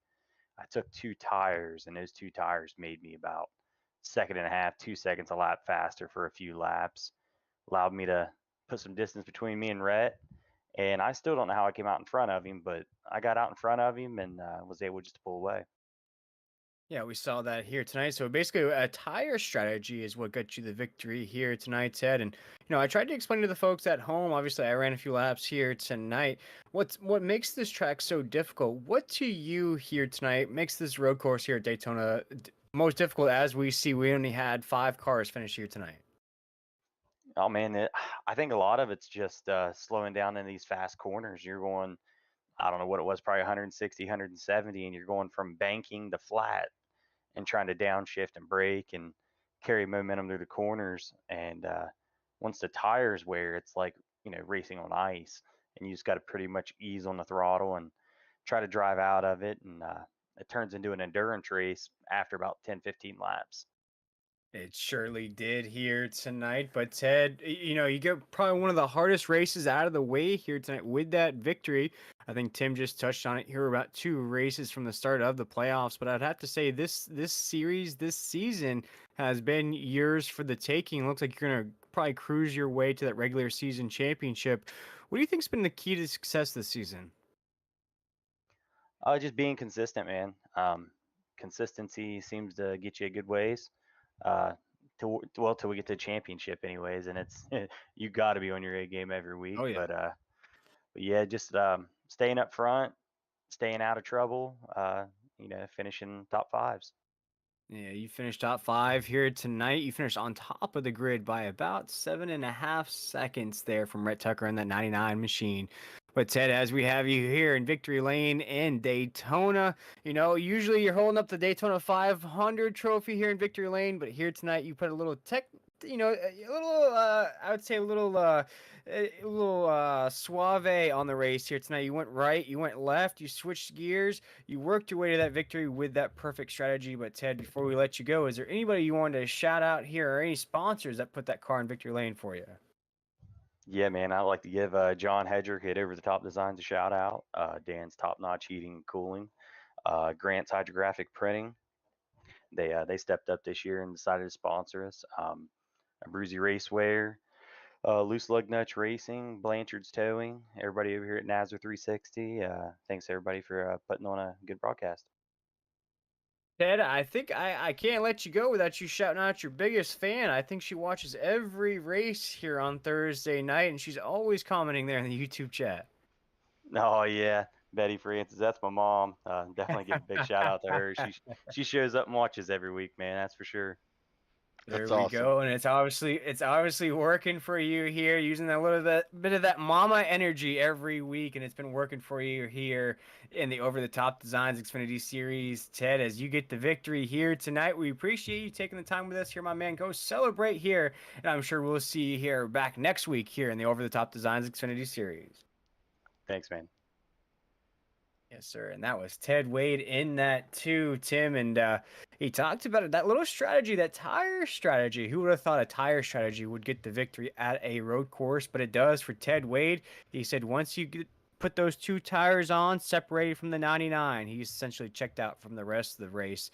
I took 2 tires, and those 2 tires made me about second and a half, 2 seconds a lap faster for a few laps. Allowed me to put some distance between me and Rhett, and I still don't know how I came out in front of him, but I got out in front of him and was able just to pull away. Yeah, we saw that here tonight. So basically, a tire strategy is what got you the victory here tonight, Ted. And I tried to explain to the folks at home. Obviously, I ran a few laps here tonight. What makes this track so difficult? What to you here tonight makes this road course here at Daytona Most difficult, as we see, we only had 5 cars finish here tonight. Oh man, I think a lot of it's just slowing down in these fast corners. You're going, I don't know what it was, probably 160, 170, and you're going from banking to flat and trying to downshift and brake and carry momentum through the corners. And once the tires wear, it's like, racing on ice, and you just got to pretty much ease on the throttle and try to drive out of it. And it turns into an endurance race after about 10, 15 laps. It surely did here tonight. But Ted, you get probably one of the hardest races out of the way here tonight with that victory. I think Tim just touched on it here. About 2 races from the start of the playoffs, but I'd have to say this series, this season has been yours for the taking. Looks like you're gonna probably cruise your way to that regular season championship. What do you think's been the key to success this season? Just being consistent, man. Consistency seems to get you a good ways. Uh, till we get to the championship, anyways, and it's you got to be on your A game every week. Oh yeah. But yeah, just staying up front, staying out of trouble. Finishing top fives. Yeah, you finished top 5 here tonight. You finished on top of the grid by about 7.5 seconds there from Rhett Tucker in that 99 machine. But Ted, as we have you here in Victory Lane in Daytona, usually you're holding up the Daytona 500 trophy here in Victory Lane, but here tonight you put a little a little, I would say a little suave on the race here tonight. You went right, you went left, you switched gears, you worked your way to that victory with that perfect strategy. But Ted, before we let you go, is there anybody you wanted to shout out here or any sponsors that put that car in victory lane for you? Yeah, man, I'd like to give John Hedrick at Over the Top Designs a shout out. Dan's Top Notch Heating and Cooling, Grant's Hydrographic Printing. They stepped up this year and decided to sponsor us. Bruzy Racewear, Loose Lug Nuts Racing, Blanchard's Towing, everybody over here at Nazar 360. Thanks everybody for putting on a good broadcast. Ted, I think I can't let you go without you shouting out your biggest fan. I think she watches every race here on Thursday night, and she's always commenting there in the YouTube chat. Oh yeah, Betty Francis, that's my mom. Definitely give a big shout out to her. She shows up and watches every week, man. That's for sure. There That's we awesome. go, and it's obviously working for you here, using a little bit of that mama energy every week, and it's been working for you here in the Over the Top Designs Xfinity Series. Ted, as you get the victory here tonight, we appreciate you taking the time with us here, my man. Go celebrate here, and I'm sure we'll see you here back next week here in the Over the Top Designs Xfinity Series. Thanks, man. Yes, sir. And that was Ted Wade in that too, Tim. And he talked about it, that little strategy, that tire strategy. Who would have thought a tire strategy would get the victory at a road course? But it does for Ted Wade. He said once you put those 2 tires on, separated from the 99, he's essentially checked out from the rest of the race.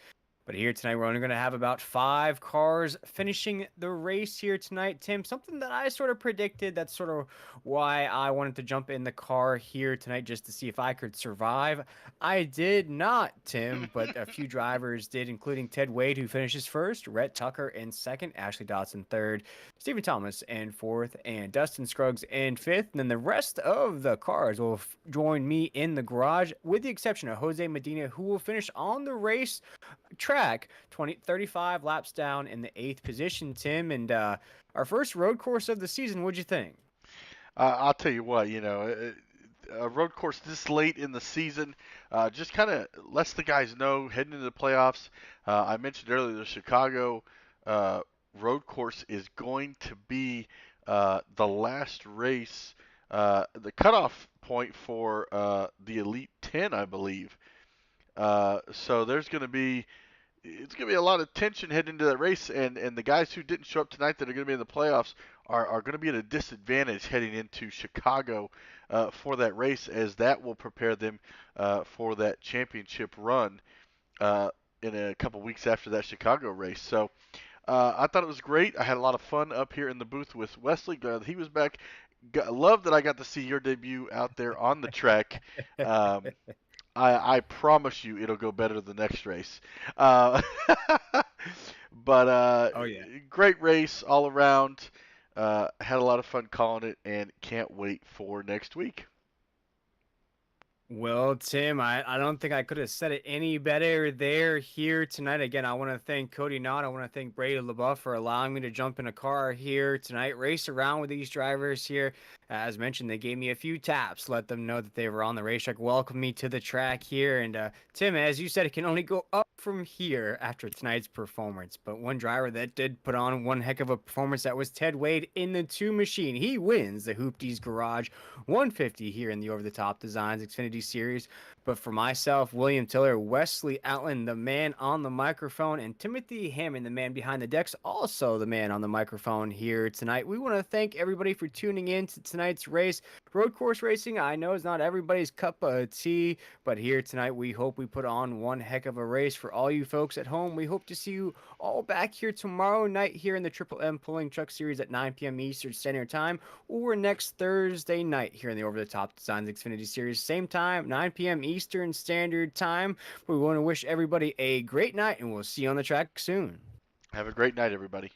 But here tonight, we're only going to have about 5 cars finishing the race here tonight, Tim. Something that I sort of predicted. That's sort of why I wanted to jump in the car here tonight just to see if I could survive. I did not, Tim, but a few drivers did, including Ted Wade, who finishes first, Rhett Tucker in second, Ashley Dodson third, Stephen Thomas in fourth, and Dustin Scruggs in fifth. And then the rest of the cars will join me in the garage, with the exception of Jose Medina, who will finish on the race track 35 laps down in the 8th position, Tim. And our first road course of the season, what'd you think? I'll tell you what, a road course this late in the season just kind of lets the guys know heading into the playoffs. I mentioned earlier the Chicago road course is going to be the last race, the cutoff point for the Elite 10, I believe. So it's going to be a lot of tension heading into that race, and the guys who didn't show up tonight that are going to be in the playoffs are going to be at a disadvantage heading into Chicago for that race, as that will prepare them for that championship run in a couple weeks after that Chicago race. So I thought it was great. I had a lot of fun up here in the booth with Wesley. Glad he was back. Love that I got to see your debut out there on the track. I promise you it'll go better the next race. Uh, but Oh, yeah. great race all around. Had a lot of fun calling it and can't wait for next week. Well, Tim, I don't think I could have said it any better there here tonight. Again, I want to thank Cody Knott. I want to thank Brady LaBeouf for allowing me to jump in a car here tonight, race around with these drivers here. As mentioned, they gave me a few taps, let them know that they were on the racetrack, welcomed me to the track here. And Tim, as you said, it can only go up from here after tonight's performance. But one driver that did put on one heck of a performance, that was Ted Wade in the 2 machine. He wins the Hoopties Garage 150 here in the Over the Top Designs Xfinity Series. But for myself, William Tiller, Wesley Outland, the man on the microphone, and Timothy Hammond, the man behind the decks, also the man on the microphone here tonight, we want to thank everybody for tuning in to tonight's race. Road course racing, I know, is not everybody's cup of tea, but here tonight, we hope we put on one heck of a race for all you folks at home. We hope to see you all back here tomorrow night here in the Triple M Pulling Truck Series at 9 p.m. Eastern Standard Time, or next Thursday night here in the Over the Top Designs Xfinity Series. Same time, 9 p.m. Eastern Standard Time. We want to wish everybody a great night, and we'll see you on the track soon. Have a great night, everybody.